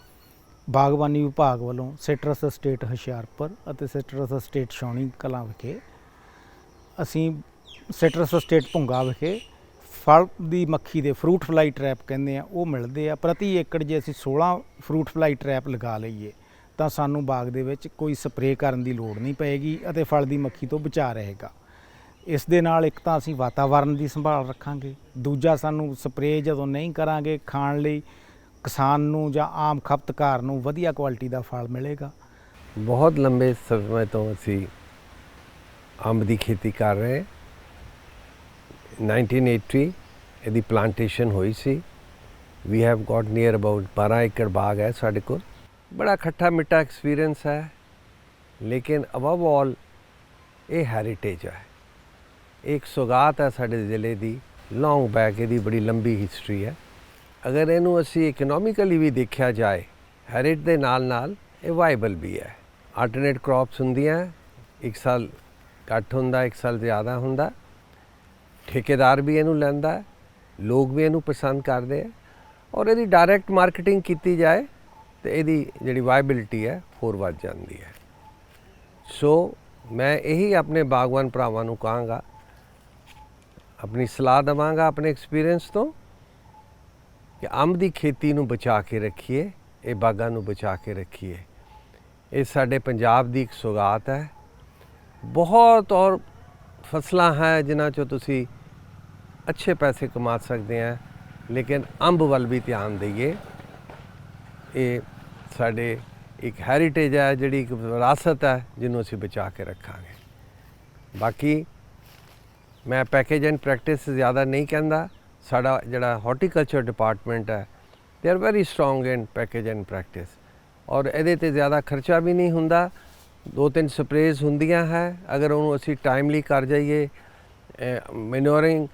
ਬਾਗਬਾਨੀ ਵਿਭਾਗ ਵੱਲੋਂ ਸਿਟਰਸ ਅਸਟੇਟ ਹੁਸ਼ਿਆਰਪੁਰ ਅਤੇ ਸਿਟਰਸ ਅਸਟੇਟ ਛਾਉਣੀ ਕਲਾਂ ਵਿਖੇ, ਅਸੀਂ ਸਿਟਰਸ ਅਸਟੇਟ ਭੁੰਗਾ ਵਿਖੇ ਫਲ ਦੀ ਮੱਖੀ ਦੇ ਫਰੂਟ ਫਲਾਈ ਟਰੈਪ ਕਹਿੰਦੇ ਆ, ਉਹ ਮਿਲਦੇ ਆ। ਪ੍ਰਤੀ ਏਕੜ ਜੇ ਅਸੀਂ 16 ਫਰੂਟ ਫਲਾਈ ਟਰੈਪ ਲਗਾ ਲਈਏ ਤਾਂ ਸਾਨੂੰ ਬਾਗ ਦੇ ਵਿੱਚ ਕੋਈ ਸਪਰੇਅ ਕਰਨ ਦੀ ਲੋੜ ਨਹੀਂ ਪਏਗੀ ਅਤੇ ਫਲ ਦੀ ਮੱਖੀ ਤੋਂ ਬਚਾ ਰਹੇਗਾ। ਇਸ ਦੇ ਨਾਲ ਇੱਕ ਤਾਂ ਅਸੀਂ ਵਾਤਾਵਰਨ ਦੀ ਸੰਭਾਲ ਰੱਖਾਂਗੇ, ਦੂਜਾ ਸਾਨੂੰ ਸਪਰੇਅ ਜਦੋਂ ਨਹੀਂ ਕਰਾਂਗੇ ਖਾਣ ਲਈ ਕਿਸਾਨ ਨੂੰ ਜਾਂ ਆਮ ਖਪਤਕਾਰ ਨੂੰ ਵਧੀਆ ਕੁਆਲਿਟੀ ਦਾ ਫਲ ਮਿਲੇਗਾ। ਬਹੁਤ ਲੰਬੇ ਸਮੇਂ ਤੋਂ ਅਸੀਂ ਅੰਬ ਦੀ ਖੇਤੀ ਕਰ ਰਹੇ। 1980 ਇਹਦੀ ਪਲਾਂਟੇਸ਼ਨ ਹੋਈ ਸੀ। We have got near about 12 ਏਕੜ ਬਾਗ ਹੈ ਸਾਡੇ ਕੋਲ। ਬੜਾ ਖੱਟਾ ਮਿੱਠਾ ਐਕਸਪੀਰੀਅੰਸ ਹੈ, ਲੇਕਿਨ ਅਬਵ ਆਲ ਇਹ ਹੈਰੀਟੇਜ ਹੈ, ਇੱਕ ਸੁਗਾਤ ਹੈ ਸਾਡੇ ਜ਼ਿਲ੍ਹੇ ਦੀ। ਲੌਂਗ ਬੈਕ ਇਹਦੀ ਬੜੀ ਲੰਬੀ ਹਿਸਟਰੀ ਹੈ। ਅਗਰ ਇਹਨੂੰ ਅਸੀਂ ਇਕਨੋਮਿਕਲੀ ਵੀ ਦੇਖਿਆ ਜਾਏ, ਹੈਰਿਟ ਦੇ ਨਾਲ ਇਹ ਵਾਈਬਲ ਵੀ ਹੈ। ਆਲਟਰਨੇਟ ਕ੍ਰੌਪਸ ਹੁੰਦੀਆਂ, ਇੱਕ ਸਾਲ ਘੱਟ ਹੁੰਦਾ, ਇੱਕ ਸਾਲ ਜ਼ਿਆਦਾ ਹੁੰਦਾ। ਠੇਕੇਦਾਰ ਵੀ ਇਹਨੂੰ ਲੈਂਦਾ, ਲੋਕ ਵੀ ਇਹਨੂੰ ਪਸੰਦ ਕਰਦੇ ਆ, ਔਰ ਇਹਦੀ ਡਾਇਰੈਕਟ ਮਾਰਕੀਟਿੰਗ ਕੀਤੀ ਜਾਏ ਤੇ ਇਹਦੀ ਜਿਹੜੀ ਵਾਇਬਿਲਿਟੀ ਹੈ ਹੋਰ ਵੱਧ ਜਾਂਦੀ ਹੈ। ਸੋ ਮੈਂ ਇਹੀ ਆਪਣੇ ਬਾਗਵਾਨ ਭਰਾਵਾਂ ਨੂੰ ਕਹਾਂਗਾ, ਆਪਣੀ ਸਲਾਹ ਦੇਵਾਂਗਾ ਆਪਣੇ ਐਕਸਪੀਰੀਅੰਸ ਤੋਂ ਕਿ ਅੰਬ ਦੀ ਖੇਤੀ ਨੂੰ ਬਚਾ ਕੇ ਰੱਖੀਏ, ਇਹ ਬਾਗਾਂ ਨੂੰ ਬਚਾ ਕੇ ਰੱਖੀਏ। ਇਹ ਸਾਡੇ ਪੰਜਾਬ ਦੀ ਇੱਕ ਸੁਗਾਤ ਹੈ। ਬਹੁਤ ਔਰ ਫਸਲਾਂ ਹੈ ਜਿਨ੍ਹਾਂ 'ਚੋਂ ਤੁਸੀਂ ਅੱਛੇ ਪੈਸੇ ਕਮਾ ਸਕਦੇ ਆ, ਲੇਕਿਨ ਅੰਬ ਵੱਲ ਵੀ ਧਿਆਨ ਦਈਏ। ਇਹ ਸਾਡੇ ਇੱਕ ਹੈਰੀਟੇਜ ਹੈ, ਜਿਹੜੀ ਇੱਕ ਵਿਰਾਸਤ ਹੈ ਜਿਹਨੂੰ ਅਸੀਂ ਬਚਾ ਕੇ ਰੱਖਾਂਗੇ। ਬਾਕੀ ਮੈਂ ਪੈਕੇਜ ਐਂਡ ਪ੍ਰੈਕਟਿਸ ਜ਼ਿਆਦਾ ਨਹੀਂ ਕਹਿੰਦਾ। ਸਾਡਾ ਜਿਹੜਾ ਹਾਰਟੀਕਲਚਰ ਡਿਪਾਰਟਮੈਂਟ ਹੈ, they are very strong in package and practice, ਔਰ ਇਹਦੇ 'ਤੇ ਜ਼ਿਆਦਾ ਖਰਚਾ ਵੀ ਨਹੀਂ ਹੁੰਦਾ। 2-3 ਸਪਰੇਜ਼ ਹੁੰਦੀਆਂ ਹੈ, ਅਗਰ ਉਹਨੂੰ ਅਸੀਂ ਟਾਈਮਲੀ ਕਰ ਜਾਈਏ, ਮੈਨੂਅਰਿੰਗ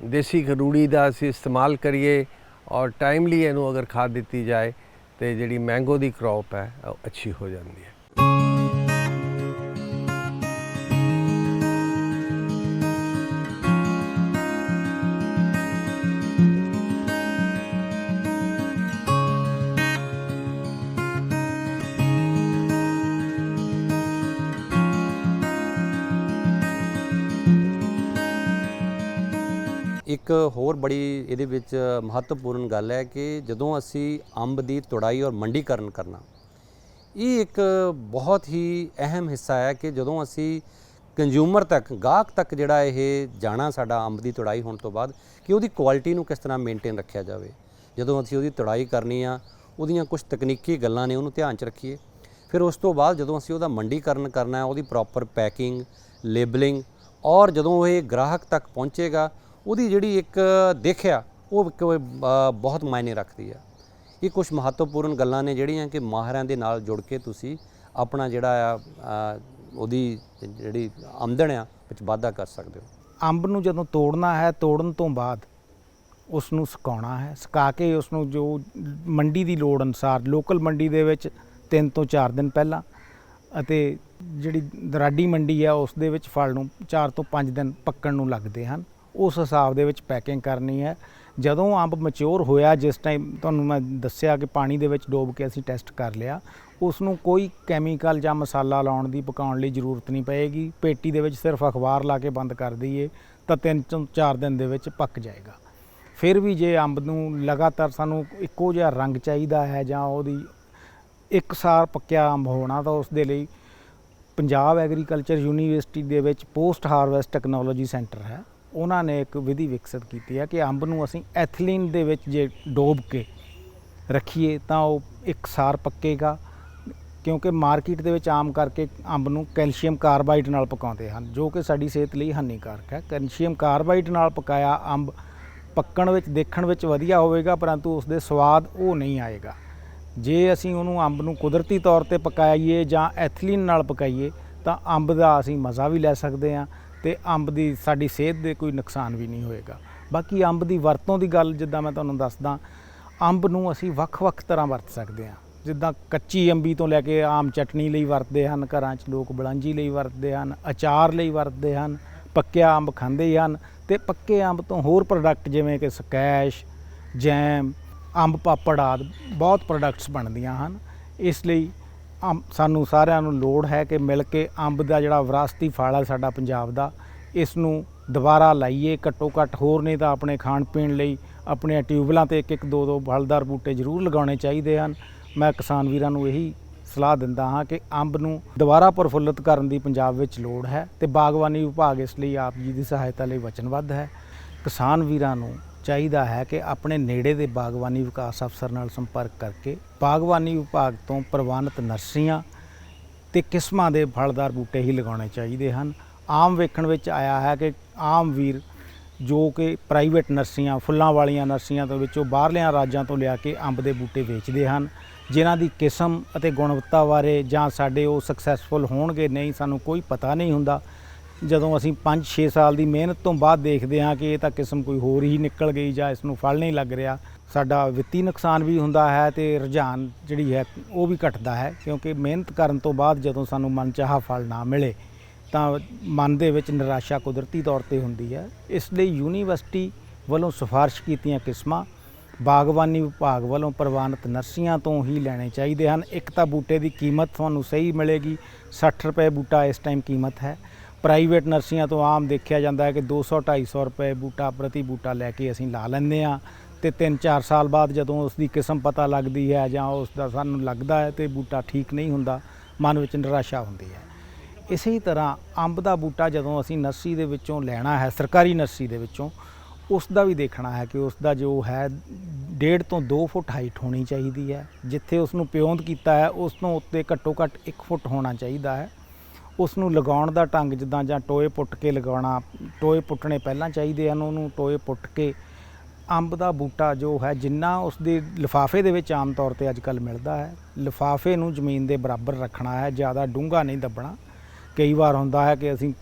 ਦੇਸੀ ਰੂੜੀ ਦਾ ਅਸੀਂ ਇਸਤੇਮਾਲ ਕਰੀਏ ਔਰ ਟਾਈਮਲੀ ਇਹਨੂੰ ਅਗਰ ਖਾਦ ਦਿੱਤੀ ਜਾਏ ਤੇ ਜਿਹੜੀ ਮੈਂਗੋ ਦੀ ਕ੍ਰੌਪ ਹੈ ਉਹ ਅੱਛੀ ਹੋ ਜਾਂਦੀ ਹੈ। ਇੱਕ ਹੋਰ ਬੜੀ ਇਹਦੇ ਵਿੱਚ ਮਹੱਤਵਪੂਰਨ ਗੱਲ ਹੈ ਕਿ ਜਦੋਂ ਅਸੀਂ ਅੰਬ ਦੀ ਤੁੜਾਈ ਔਰ ਮੰਡੀਕਰਨ ਕਰਨਾ, ਇਹ ਇੱਕ ਬਹੁਤ ਹੀ ਅਹਿਮ ਹਿੱਸਾ ਹੈ ਕਿ ਜਦੋਂ ਅਸੀਂ ਕੰਜ਼ਿਊਮਰ ਤੱਕ, ਗਾਹਕ ਤੱਕ ਜਿਹੜਾ ਇਹ ਜਾਣਾ ਸਾਡਾ ਅੰਬ ਦੀ ਤੁੜਾਈ ਹੋਣ ਤੋਂ ਬਾਅਦ, ਕਿ ਉਹਦੀ ਕੁਆਲਿਟੀ ਨੂੰ ਕਿਸ ਤਰ੍ਹਾਂ ਮੇਨਟੇਨ ਰੱਖਿਆ ਜਾਵੇ। ਜਦੋਂ ਅਸੀਂ ਉਹਦੀ ਤੁੜਾਈ ਕਰਨੀ ਆ, ਉਹਦੀਆਂ ਕੁਝ ਤਕਨੀਕੀ ਗੱਲਾਂ ਨੇ, ਉਹਨੂੰ ਧਿਆਨ 'ਚ ਰੱਖੀਏ। ਫਿਰ ਉਸ ਤੋਂ ਬਾਅਦ ਜਦੋਂ ਅਸੀਂ ਉਹਦਾ ਮੰਡੀਕਰਨ ਕਰਨਾ ਹੈ, ਉਹਦੀ ਪ੍ਰੋਪਰ ਪੈਕਿੰਗ, ਲੇਬਲਿੰਗ, ਔਰ ਜਦੋਂ ਇਹ ਗ੍ਰਾਹਕ ਤੱਕ ਪਹੁੰਚੇਗਾ ਉਹਦੀ ਜਿਹੜੀ ਇੱਕ ਦੇਖਿਆ ਉਹ ਇੱਕ ਬਹੁਤ ਮਾਇਨੇ ਰੱਖਦੀ ਆ। ਇਹ ਕੁਝ ਮਹੱਤਵਪੂਰਨ ਗੱਲਾਂ ਨੇ ਜਿਹੜੀਆਂ ਕਿ ਮਾਹਿਰਾਂ ਦੇ ਨਾਲ ਜੁੜ ਕੇ ਤੁਸੀਂ ਆਪਣਾ ਜਿਹੜਾ ਆ ਉਹਦੀ ਜਿਹੜੀ ਆਮਦਨ ਆ ਵਿੱਚ ਵਾਧਾ ਕਰ ਸਕਦੇ ਹੋ। ਅੰਬ ਨੂੰ ਜਦੋਂ ਤੋੜਨਾ ਹੈ, ਤੋੜਨ ਤੋਂ ਬਾਅਦ ਉਸ ਨੂੰ ਸੁਕਾਉਣਾ ਹੈ, ਸੁਕਾ ਕੇ ਉਸ ਨੂੰ ਜੋ ਮੰਡੀ ਦੀ ਲੋੜ ਅਨੁਸਾਰ, ਲੋਕਲ ਮੰਡੀ ਦੇ ਵਿੱਚ 3 ਤੋਂ 4 ਦਿਨ ਪਹਿਲਾਂ, ਅਤੇ ਜਿਹੜੀ ਦਰਾਡੀ ਮੰਡੀ ਆ ਉਸ ਦੇ ਵਿੱਚ ਫਲ ਨੂੰ 4 ਤੋਂ 5 ਦਿਨ ਪੱਕਣ ਨੂੰ ਲੱਗਦੇ ਹਨ। ਉਸ ਹਿਸਾਬ ਦੇ ਵਿੱਚ ਪੈਕਿੰਗ ਕਰਨੀ ਹੈ। ਜਦੋਂ ਅੰਬ ਮੈਚੁਰ ਹੋਇਆ, ਜਿਸ ਟਾਈਮ ਤੁਹਾਨੂੰ ਮੈਂ ਦੱਸਿਆ ਕਿ ਪਾਣੀ ਦੇ ਵਿੱਚ ਡੋਬ ਕੇ ਅਸੀਂ ਟੈਸਟ ਕਰ ਲਿਆ, ਉਸ ਨੂੰ ਕੋਈ ਕੈਮੀਕਲ ਜਾਂ ਮਸਾਲਾ ਲਾਉਣ ਦੀ, ਪਕਾਉਣ ਲਈ ਜ਼ਰੂਰਤ ਨਹੀਂ ਪਏਗੀ। ਪੇਟੀ ਦੇ ਵਿੱਚ ਸਿਰਫ ਅਖਬਾਰ ਲਾ ਕੇ ਬੰਦ ਕਰ ਦਈਏ ਤਾਂ 3 ਤੋਂ 4 ਦਿਨ ਦੇ ਵਿੱਚ ਪੱਕ ਜਾਏਗਾ। ਫਿਰ ਵੀ ਜੇ ਅੰਬ ਨੂੰ ਲਗਾਤਾਰ ਸਾਨੂੰ ਇੱਕੋ ਜਿਹਾ ਰੰਗ ਚਾਹੀਦਾ ਹੈ ਜਾਂ ਉਹਦੀ ਇੱਕਸਾਰ ਪੱਕਿਆ ਅੰਬ ਹੋਣਾ, ਤਾਂ ਉਸ ਦੇ ਲਈ ਪੰਜਾਬ ਐਗਰੀਕਲਚਰ ਯੂਨੀਵਰਸਿਟੀ ਦੇ ਵਿੱਚ ਪੋਸਟ ਹਾਰਵੈਸਟ ਟੈਕਨੋਲੋਜੀ ਸੈਂਟਰ ਹੈ, ਉਹਨਾਂ ਨੇ ਇੱਕ ਵਿਧੀ ਵਿਕਸਿਤ ਕੀਤੀ ਹੈ ਕਿ ਅੰਬ ਨੂੰ ਅਸੀਂ ਐਥਲੀਨ ਦੇ ਵਿੱਚ ਜੇ ਡੋਬ ਕੇ ਰੱਖੀਏ ਤਾਂ ਉਹ ਇੱਕਸਾਰ ਪੱਕੇਗਾ। ਕਿਉਂਕਿ ਮਾਰਕੀਟ ਦੇ ਵਿੱਚ ਆਮ ਕਰਕੇ ਅੰਬ ਨੂੰ ਕੈਲਸ਼ੀਅਮ ਕਾਰਬਾਈਡ ਨਾਲ ਪਕਾਉਂਦੇ ਹਨ, ਜੋ ਕਿ ਸਾਡੀ ਸਿਹਤ ਲਈ ਹਾਨੀਕਾਰਕ ਹੈ। ਕੈਲਸ਼ੀਅਮ ਕਾਰਬਾਈਡ ਨਾਲ ਪਕਾਇਆ ਅੰਬ ਪੱਕਣ ਵਿੱਚ, ਦੇਖਣ ਵਿੱਚ ਵਧੀਆ ਹੋਵੇਗਾ, ਪਰੰਤੂ ਉਸ ਦੇ ਸਵਾਦ ਉਹ ਨਹੀਂ ਆਏਗਾ। ਜੇ ਅਸੀਂ ਉਹਨੂੰ ਅੰਬ ਨੂੰ ਕੁਦਰਤੀ ਤੌਰ ਤੇ ਪਕਾਈਏ ਜਾਂ ਐਥਲੀਨ ਨਾਲ ਪਕਾਈਏ ਤਾਂ ਅੰਬ ਦਾ ਅਸੀਂ ਮਜ਼ਾ ਵੀ ਲੈ ਸਕਦੇ ਹਾਂ ਅਤੇ ਅੰਬ ਦੀ ਸਾਡੀ ਸਿਹਤ ਦੇ ਕੋਈ ਨੁਕਸਾਨ ਵੀ ਨਹੀਂ ਹੋਏਗਾ। ਬਾਕੀ ਅੰਬ ਦੀ ਵਰਤੋਂ ਦੀ ਗੱਲ ਜਿੱਦਾਂ ਮੈਂ ਤੁਹਾਨੂੰ ਦੱਸਦਾ, ਅੰਬ ਨੂੰ ਅਸੀਂ ਵੱਖ-ਵੱਖ ਤਰ੍ਹਾਂ ਵਰਤ ਸਕਦੇ ਹਾਂ। ਜਿੱਦਾਂ ਕੱਚੀ ਅੰਬੀ ਤੋਂ ਲੈ ਕੇ ਆਮ ਚਟਨੀ ਲਈ ਵਰਤਦੇ ਹਨ, ਘਰਾਂ 'ਚ ਲੋਕ ਬਲਾਂਜੀ ਲਈ ਵਰਤਦੇ ਹਨ, ਅਚਾਰ ਲਈ ਵਰਤਦੇ ਹਨ, ਪੱਕਿਆ ਅੰਬ ਖਾਂਦੇ ਹੀ ਹਨ। ਅਤੇ ਪੱਕੇ ਅੰਬ ਤੋਂ ਹੋਰ ਪ੍ਰੋਡਕਟ ਜਿਵੇਂ ਕਿ ਸਕੈਸ਼, ਜੈਮ, ਅੰਬ ਪਾਪੜ ਆਦਿ ਬਹੁਤ ਪ੍ਰੋਡਕਟਸ ਬਣਦੀਆਂ ਹਨ। ਇਸ ਲਈ ਸਾਨੂੰ ਸਾਰਿਆਂ ਨੂੰ ਲੋੜ ਹੈ ਕਿ ਮਿਲ ਕੇ ਅੰਬ ਦਾ ਜਿਹੜਾ ਵਿਰਾਸਤੀ ਫਲ ਹੈ ਸਾਡਾ ਪੰਜਾਬ ਦਾ, ਇਸ ਨੂੰ ਦੁਬਾਰਾ ਲਾਈਏ। ਘੱਟੋ ਘੱਟ ਹੋਰ ਨਹੀਂ ਤਾਂ ਆਪਣੇ ਖਾਣ ਪੀਣ ਲਈ ਆਪਣੇ ਟਿਊਬਲਾਂ 'ਤੇ 1-1, 2-2 ਫਲਦਾਰ ਬੂਟੇ ਜ਼ਰੂਰ ਲਗਾਉਣੇ ਚਾਹੀਦੇ ਹਨ। ਮੈਂ ਕਿਸਾਨ ਵੀਰਾਂ ਨੂੰ ਇਹੀ ਸਲਾਹ ਦਿੰਦਾ ਹਾਂ ਕਿ ਅੰਬ ਨੂੰ ਦੁਬਾਰਾ ਪ੍ਰਫੁੱਲਤ ਕਰਨ ਦੀ ਪੰਜਾਬ ਵਿੱਚ ਲੋੜ ਹੈ ਅਤੇ ਬਾਗਬਾਨੀ ਵਿਭਾਗ ਇਸ ਲਈ ਆਪ ਜੀ ਦੀ ਸਹਾਇਤਾ ਲਈ ਵਚਨਬੱਧ ਹੈ। ਕਿਸਾਨ ਵੀਰਾਂ ਨੂੰ ਚਾਹੀਦਾ ਹੈ ਕਿ ਆਪਣੇ ਨੇੜੇ ਦੇ ਬਾਗਬਾਨੀ ਵਿਕਾਸ ਅਫਸਰ ਨਾਲ ਸੰਪਰਕ ਕਰਕੇ ਬਾਗਬਾਨੀ ਵਿਭਾਗ ਤੋਂ ਪ੍ਰਵਾਨਿਤ ਨਰਸਰੀਆਂ ਅਤੇ ਕਿਸਮਾਂ ਦੇ ਫਲਦਾਰ ਬੂਟੇ ਹੀ ਲਗਾਉਣੇ ਚਾਹੀਦੇ ਹਨ। ਆਮ ਵੇਖਣ ਵਿੱਚ ਆਇਆ ਹੈ ਕਿ ਆਮ ਵੀਰ ਜੋ ਕਿ ਪ੍ਰਾਈਵੇਟ ਨਰਸਰੀਆਂ, ਫੁੱਲਾਂ ਵਾਲੀਆਂ ਨਰਸਰੀਆਂ ਤੋਂ ਵਿੱਚੋਂ ਬਾਹਰਲਿਆਂ ਰਾਜਾਂ ਤੋਂ ਲਿਆ ਕੇ ਅੰਬ ਦੇ ਬੂਟੇ ਵੇਚਦੇ ਹਨ, ਜਿਨ੍ਹਾਂ ਦੀ ਕਿਸਮ ਅਤੇ ਗੁਣਵੱਤਾ ਬਾਰੇ ਜਾਂ ਸਾਡੇ ਉਹ ਸਕਸੈਸਫੁਲ ਹੋਣਗੇ ਨਹੀਂ, ਸਾਨੂੰ ਕੋਈ ਪਤਾ ਨਹੀਂ ਹੁੰਦਾ। ਜਦੋਂ ਅਸੀਂ 5-6 ਸਾਲ ਦੀ ਮਿਹਨਤ ਤੋਂ ਬਾਅਦ ਦੇਖਦੇ ਹਾਂ ਕਿ ਇਹ ਤਾਂ ਕਿਸਮ ਕੋਈ ਹੋਰ ਹੀ ਨਿਕਲ ਗਈ ਜਾਂ ਇਸ ਨੂੰ ਫਲ ਨਹੀਂ ਲੱਗ ਰਿਹਾ, ਸਾਡਾ ਵਿੱਤੀ ਨੁਕਸਾਨ ਵੀ ਹੁੰਦਾ ਹੈ ਅਤੇ ਰੁਝਾਨ ਜਿਹੜੀ ਹੈ ਉਹ ਵੀ ਘਟਦਾ ਹੈ। ਕਿਉਂਕਿ ਮਿਹਨਤ ਕਰਨ ਤੋਂ ਬਾਅਦ ਜਦੋਂ ਸਾਨੂੰ ਮਨਚਾਹਾ ਫਲ ਨਾ ਮਿਲੇ ਤਾਂ ਮਨ ਦੇ ਵਿੱਚ ਨਿਰਾਸ਼ਾ ਕੁਦਰਤੀ ਤੌਰ ਤੇ ਹੁੰਦੀ ਹੈ। ਇਸ ਲਈ ਯੂਨੀਵਰਸਿਟੀ ਵੱਲੋਂ ਸਿਫਾਰਿਸ਼ ਕੀਤੀਆਂ ਕਿਸਮਾਂ ਬਾਗਬਾਨੀ ਵਿਭਾਗ ਵੱਲੋਂ ਪ੍ਰਵਾਨਿਤ ਨਰਸਰੀਆਂ ਤੋਂ ਹੀ ਲੈਣੇ ਚਾਹੀਦੇ ਹਨ। ਇੱਕ ਤਾਂ ਬੂਟੇ ਦੀ ਕੀਮਤ ਤੁਹਾਨੂੰ ਸਹੀ ਮਿਲੇਗੀ, 60 ਰੁਪਏ ਬੂਟਾ ਇਸ ਟਾਈਮ ਕੀਮਤ ਹੈ। ਪ੍ਰਾਈਵੇਟ ਨਰਸਰੀਆਂ ਤੋਂ ਆਮ ਦੇਖਿਆ ਜਾਂਦਾ ਹੈ ਕਿ 200-250 ਰੁਪਏ ਬੂਟਾ ਪ੍ਰਤੀ ਬੂਟਾ ਲੈ ਕੇ ਅਸੀਂ ਲਾ ਲੈਂਦੇ ਹਾਂ ਅਤੇ 3-4 ਸਾਲ ਬਾਅਦ ਜਦੋਂ ਉਸ ਦੀ ਕਿਸਮ ਪਤਾ ਲੱਗਦੀ ਹੈ ਜਾਂ ਉਸ ਦਾ ਸਾਨੂੰ ਲੱਗਦਾ ਹੈ ਅਤੇ ਬੂਟਾ ਠੀਕ ਨਹੀਂ ਹੁੰਦਾ, ਮਨ ਵਿੱਚ ਨਿਰਾਸ਼ਾ ਹੁੰਦੀ ਹੈ। ਇਸੇ ਤਰ੍ਹਾਂ ਅੰਬ ਦਾ ਬੂਟਾ ਜਦੋਂ ਅਸੀਂ ਨਰਸਰੀ ਦੇ ਵਿੱਚੋਂ ਲੈਣਾ ਹੈ, ਸਰਕਾਰੀ ਨਰਸਰੀ ਦੇ ਵਿੱਚੋਂ, ਉਸ ਦਾ ਵੀ ਦੇਖਣਾ ਹੈ ਕਿ ਉਸ ਦਾ ਜੋ ਹੈ 1.5 ਤੋਂ 2 ਫੁੱਟ ਹਾਈਟ ਹੋਣੀ ਚਾਹੀਦੀ ਹੈ। ਜਿੱਥੇ ਉਸ ਨੂੰ ਪਿਓਂਦ ਕੀਤਾ ਹੈ ਉਸ ਤੋਂ ਉੱਤੇ ਘੱਟੋ ਘੱਟ 1 ਫੁੱਟ ਹੋਣਾ ਚਾਹੀਦਾ ਹੈ। ਉਸ ਨੂੰ ਲਗਾਉਣ ਦਾ ਢੰਗ ਜਿੱਦਾਂ ਜਾਂ ਟੋਏ ਪੁੱਟ ਕੇ ਲਗਾਉਣਾ, ਟੋਏ ਪੁੱਟਣੇ ਪਹਿਲਾਂ ਚਾਹੀਦੇ ਹਨ, ਉਹਨੂੰ ਟੋਏ ਪੁੱਟ ਕੇ ਅੰਬ ਦਾ ਬੂਟਾ ਜੋ ਹੈ ਜਿੰਨਾ ਉਸ ਦੇ ਲਿਫਾਫੇ ਦੇ ਵਿੱਚ ਆਮ ਤੌਰ ਤੇ ਅੱਜ ਕੱਲ੍ਹ ਮਿਲਦਾ ਹੈ, ਲਿਫਾਫੇ ਨੂੰ ਜ਼ਮੀਨ ਦੇ ਬਰਾਬਰ ਰੱਖਣਾ ਹੈ, ਜ਼ਿਆਦਾ ਡੂੰਘਾ ਨਹੀਂ ਦੱਬਣਾ। ਕਈ ਵਾਰ ਹੁੰਦਾ ਹੈ ਕਿ ਅਸੀਂ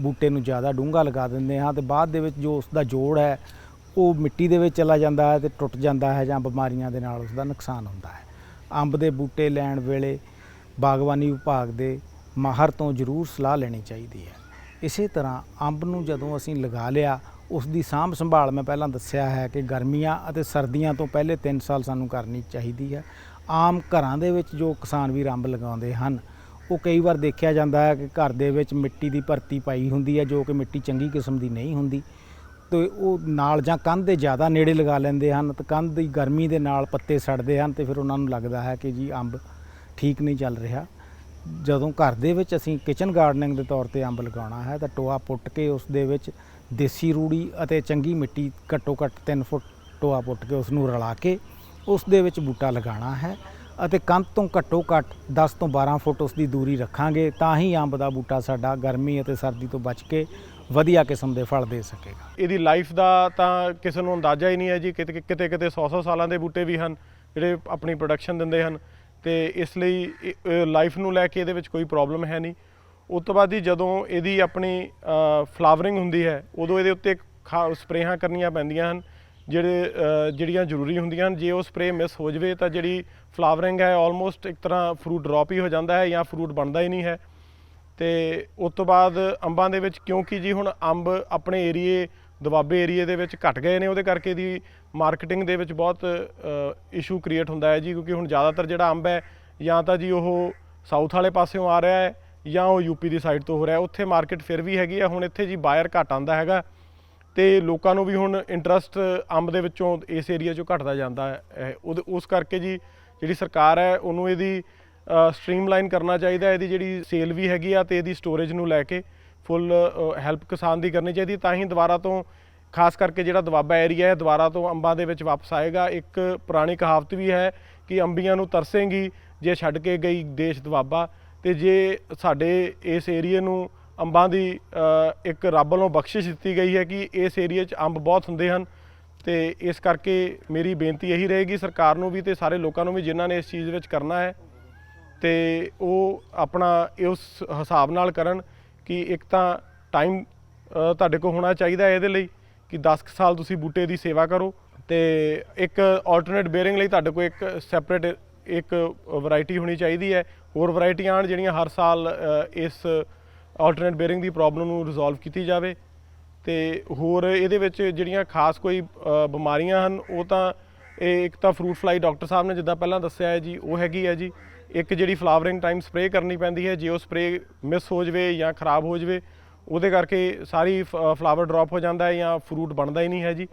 ਬੂਟੇ ਨੂੰ ਜ਼ਿਆਦਾ ਡੂੰਘਾ ਲਗਾ ਦਿੰਦੇ ਹਾਂ ਅਤੇ ਬਾਅਦ ਦੇ ਵਿੱਚ ਜੋ ਉਸ ਦਾ ਜੋੜ ਹੈ ਉਹ ਮਿੱਟੀ ਦੇ ਵਿੱਚ ਚਲਾ ਜਾਂਦਾ ਹੈ ਅਤੇ ਟੁੱਟ ਜਾਂਦਾ ਹੈ ਜਾਂ ਬਿਮਾਰੀਆਂ ਦੇ ਨਾਲ ਉਸ ਦਾ ਨੁਕਸਾਨ ਹੁੰਦਾ ਹੈ। ਅੰਬ ਦੇ ਬੂਟੇ ਲੈਣ ਵੇਲੇ ਬਾਗਬਾਨੀ ਵਿਭਾਗ ਦੇ ਮਾਹਰ ਤੋਂ ਜ਼ਰੂਰ ਸਲਾਹ ਲੈਣੀ ਚਾਹੀਦੀ ਹੈ। ਇਸੇ ਤਰ੍ਹਾਂ ਅੰਬ ਨੂੰ ਜਦੋਂ ਅਸੀਂ ਲਗਾ ਲਿਆ, ਉਸ ਦੀ ਸਾਂਭ ਸੰਭਾਲ ਮੈਂ ਪਹਿਲਾਂ ਦੱਸਿਆ ਹੈ ਕਿ ਗਰਮੀਆਂ ਅਤੇ ਸਰਦੀਆਂ ਤੋਂ ਪਹਿਲੇ 3 ਸਾਲ ਸਾਨੂੰ ਕਰਨੀ ਚਾਹੀਦੀ ਹੈ। ਆਮ ਘਰਾਂ ਦੇ ਵਿੱਚ ਜੋ ਕਿਸਾਨ ਵੀਰ ਅੰਬ ਲਗਾਉਂਦੇ ਹਨ, ਉਹ ਕਈ ਵਾਰ ਦੇਖਿਆ ਜਾਂਦਾ ਹੈ ਕਿ ਘਰ ਦੇ ਵਿੱਚ ਮਿੱਟੀ ਦੀ ਭਰਤੀ ਪਾਈ ਹੁੰਦੀ ਹੈ ਜੋ ਕਿ ਮਿੱਟੀ ਚੰਗੀ ਕਿਸਮ ਦੀ ਨਹੀਂ ਹੁੰਦੀ। ਤੇ ਉਹ ਨਾਲ ਜਾਂ ਕੰਧ ਦੇ ਜ਼ਿਆਦਾ ਨੇੜੇ ਲਗਾ ਲੈਂਦੇ ਹਨ ਤੇ ਕੰਧ ਦੀ ਗਰਮੀ ਦੇ ਨਾਲ ਪੱਤੇ ਸੜਦੇ ਹਨ ਤੇ ਫਿਰ ਉਹਨਾਂ ਨੂੰ ਲੱਗਦਾ ਹੈ ਕਿ ਜੀ ਅੰਬ ਠੀਕ ਨਹੀਂ ਚੱਲ ਰਿਹਾ। ਜਦੋਂ ਘਰ ਦੇ ਵਿੱਚ ਅਸੀਂ ਕਿਚਨ ਗਾਰਡਨਿੰਗ ਦੇ ਤੌਰ ਤੇ ਅੰਬ ਲਗਾਉਣਾ ਹੈ ਤਾਂ ਟੋਆ ਪੁੱਟ ਕੇ ਉਸ ਦੇ ਵਿੱਚ ਦੇਸੀ ਰੂੜੀ ਅਤੇ ਚੰਗੀ ਮਿੱਟੀ ਘੱਟੋ ਘੱਟ 3 ਫੁੱਟ ਟੋਆ ਪੁੱਟ ਕੇ ਉਸ ਨੂੰ ਰਲਾ ਕੇ ਉਸ ਦੇ ਵਿੱਚ ਬੂਟਾ ਲਗਾਉਣਾ ਹੈ ਅਤੇ ਕੰਧ ਤੋਂ ਘੱਟੋ ਘੱਟ 10 ਤੋਂ 12 ਫੁੱਟ ਉਸ ਦੀ ਦੂਰੀ ਰੱਖਾਂਗੇ ਤਾਂ ਹੀ ਅੰਬ ਦਾ ਬੂਟਾ ਸਾਡਾ ਗਰਮੀ ਅਤੇ ਸਰਦੀ ਤੋਂ ਬਚ ਕੇ ਵਧੀਆ ਕਿਸਮ ਦੇ ਫਲ ਦੇ ਸਕੇਗਾ। ਇਹਦੀ ਲਾਈਫ ਦਾ ਤਾਂ ਕਿਸੇ ਨੂੰ ਅੰਦਾਜ਼ਾ ਹੀ ਨਹੀਂ ਹੈ ਜੀ। ਕਿਤੇ 100-100 ਸਾਲਾਂ ਦੇ ਬੂਟੇ ਵੀ ਹਨ ਜਿਹੜੇ ਆਪਣੀ ਪ੍ਰੋਡਕਸ਼ਨ ਦਿੰਦੇ ਹਨ ਤੇ ਇਸ ਲਈ ਲਾਈਫ ਨੂੰ ਲੈ ਕੇ ਇਹਦੇ ਵਿੱਚ ਕੋਈ ਪ੍ਰੋਬਲਮ ਹੈ ਨਹੀਂ। ਉਸ ਤੋਂ ਬਾਅਦ ਹੀ ਜਦੋਂ ਇਹਦੀ ਆਪਣੀ ਫਲਾਵਰਿੰਗ ਹੁੰਦੀ ਹੈ ਉਦੋਂ ਇਹਦੇ ਉੱਤੇ ਸਪਰੇਆਂ ਕਰਨੀਆਂ ਪੈਂਦੀਆਂ ਹਨ ਜਿਹੜੀਆਂ ਜ਼ਰੂਰੀ ਹੁੰਦੀਆਂ ਹਨ। ਜੇ ਉਹ ਸਪਰੇ ਮਿਸ ਹੋ ਜਾਵੇ ਤਾਂ ਜਿਹੜੀ ਫਲਾਵਰਿੰਗ ਹੈ ਆਲਮੋਸਟ ਇੱਕ ਤਰ੍ਹਾਂ ਫਰੂਟ ਡ੍ਰੌਪ ਹੀ ਹੋ ਜਾਂਦਾ ਹੈ ਜਾਂ ਫਰੂਟ ਬਣਦਾ ਹੀ ਨਹੀਂ ਹੈ। ਤੇ ਉਸ ਤੋਂ ਬਾਅਦ ਅੰਬਾਂ ਦੇ ਵਿੱਚ ਕਿਉਂਕਿ ਜੀ ਹੁਣ ਅੰਬ ਆਪਣੇ ਏਰੀਏ ਦੁਆਬੇ ਏਰੀਏ ਦੇ ਵਿੱਚ ਘਟ ਗਏ ਨੇ, ਉਹਦੇ ਕਰਕੇ ਦੀ ਮਾਰਕੀਟਿੰਗ ਦੇ ਵਿੱਚ ਬਹੁਤ ਇਸ਼ੂ ਕ੍ਰੀਏਟ ਹੁੰਦਾ ਹੈ ਜੀ। ਕਿਉਂਕਿ ਹੁਣ ਜ਼ਿਆਦਾਤਰ ਜਿਹੜਾ ਅੰਬ ਹੈ ਜਾਂ ਤਾਂ ਜੀ ਉਹ ਸਾਊਥ ਵਾਲੇ ਪਾਸਿਓਂ ਆ ਰਿਹਾ ਹੈ ਜਾਂ ਉਹ ਯੂਪੀ ਦੀ ਸਾਈਡ ਤੋਂ ਹੋ ਰਿਹਾ। ਉੱਥੇ ਮਾਰਕੀਟ ਫਿਰ ਵੀ ਹੈਗੀ ਆ, ਹੁਣ ਇੱਥੇ ਜੀ ਬਾਇਰ ਘੱਟ ਆਉਂਦਾ ਹੈਗਾ ਤੇ ਲੋਕਾਂ ਨੂੰ ਵੀ ਹੁਣ ਇੰਟਰਸਟ ਅੰਬ ਦੇ ਵਿੱਚੋਂ ਇਸ ਏਰੀਆ 'ਚੋਂ ਘਟਦਾ ਜਾਂਦਾ ਹੈ। ਉਸ ਕਰਕੇ ਜੀ ਜਿਹੜੀ ਸਰਕਾਰ ਹੈ ਉਹਨੂੰ ਇਹਦੀ ਸਟ੍ਰੀਮਲਾਈਨ ਕਰਨਾ ਚਾਹੀਦਾ। ਇਹਦੀ ਜਿਹੜੀ ਸੇਲ ਵੀ ਹੈਗੀ ਆ ਤੇ ਇਹਦੀ ਸਟੋਰੇਜ ਨੂੰ ਲੈ ਕੇ ਫੁੱਲ ਹੈਲਪ ਕਿਸਾਨ ਦੀ ਕਰਨੀ ਚਾਹੀਦੀ, ਤਾਂ ਹੀ ਦੁਬਾਰਾ ਤੋਂ ਖਾਸ ਕਰਕੇ ਜਿਹੜਾ ਦੁਆਬਾ ਏਰੀਆ ਹੈ ਦੁਬਾਰਾ ਤੋਂ ਅੰਬਾਂ ਦੇ ਵਿੱਚ ਵਾਪਸ ਆਏਗਾ। ਇੱਕ ਪੁਰਾਣੀ ਕਹਾਵਤ ਵੀ ਹੈ ਕਿ ਅੰਬੀਆਂ ਨੂੰ ਤਰਸੇਂਗੀ ਜੇ ਛੱਡ ਕੇ ਗਈ ਦੇਸ਼ ਦੁਆਬਾ। ਤੇ ਜੇ ਸਾਡੇ ਇਸ ਏਰੀਏ ਨੂੰ ਅੰਬਾਂ ਦੀ ਇੱਕ ਰੱਬ ਵੱਲੋਂ ਬਖਸ਼ਿਸ਼ ਦਿੱਤੀ ਗਈ ਹੈ ਕਿ ਇਸ ਏਰੀਏ 'ਚ ਅੰਬ ਬਹੁਤ ਹੁੰਦੇ ਹਨ ਤੇ ਇਸ ਕਰਕੇ ਮੇਰੀ ਬੇਨਤੀ ਇਹੀ ਰਹੇਗੀ ਸਰਕਾਰ ਨੂੰ ਵੀ ਤੇ ਸਾਰੇ ਲੋਕਾਂ ਨੂੰ ਵੀ ਜਿਨ੍ਹਾਂ ਨੇ ਇਸ ਚੀਜ਼ ਵਿੱਚ ਕਰਨਾ ਹੈ ਤੇ ਉਹ ਆਪਣਾ ਉਸ ਹਿਸਾਬ ਨਾਲ ਕਰਨ ਕਿ ਇੱਕ ਤਾਂ ਟਾਈਮ ਤੁਹਾਡੇ ਕੋਲ ਹੋਣਾ ਚਾਹੀਦਾ ਇਹਦੇ ਲਈ ਕਿ 10 ਸਾਲ ਤੁਸੀਂ ਬੂਟੇ ਦੀ ਸੇਵਾ ਕਰੋ ਤੇ ਇੱਕ ਆਲਟਰਨੇਟ ਬੇਅਰਿੰਗ ਲਈ ਤੁਹਾਡੇ ਕੋਲ ਇੱਕ ਸੈਪਰੇਟ ਇੱਕ ਵੈਰਾਈਟੀ ਹੋਣੀ ਚਾਹੀਦੀ ਹੈ। ਹੋਰ ਵੈਰਾਈਟੀਆਂ ਆਉਣ ਜਿਹੜੀਆਂ ਹਰ ਸਾਲ ਇਸ ਆਲਟਰਨੇਟ ਬੇਅਰਿੰਗ ਦੀ ਪ੍ਰੋਬਲਮ ਨੂੰ ਰਿਜ਼ੋਲਵ ਕੀਤੀ ਜਾਵੇ। ਤੇ ਹੋਰ ਇਹਦੇ ਵਿੱਚ ਜਿਹੜੀਆਂ ਖਾਸ ਕੋਈ ਬਿਮਾਰੀਆਂ ਹਨ ਉਹ ਤਾਂ ਇਹ ਇੱਕ ਤਾਂ ਫਰੂਟ ਫਲਾਈ ਡਾਕਟਰ ਸਾਹਿਬ ਨੇ ਜਿੱਦਾਂ ਪਹਿਲਾਂ ਦੱਸਿਆ ਹੈ ਜੀ ਉਹ ਹੈਗੀ ਹੈ ਜੀ। ਇੱਕ ਜਿਹੜੀ ਫਲਾਵਰਿੰਗ ਟਾਈਮ ਸਪਰੇਅ ਕਰਨੀ ਪੈਂਦੀ ਹੈ, ਜੇ ਉਹ ਸਪਰੇਅ ਮਿਸ ਹੋ ਜਾਵੇ ਜਾਂ ਖ਼ਰਾਬ ਹੋ ਜਾਵੇ ਉਹਦੇ ਕਰਕੇ ਸਾਰੀ ਫਲਾਵਰ ਡ੍ਰੌਪ ਹੋ ਜਾਂਦਾ ਹੈ ਜਾਂ ਫਰੂਟ ਬਣਦਾ ਹੀ ਨਹੀਂ ਹੈ ਜੀ।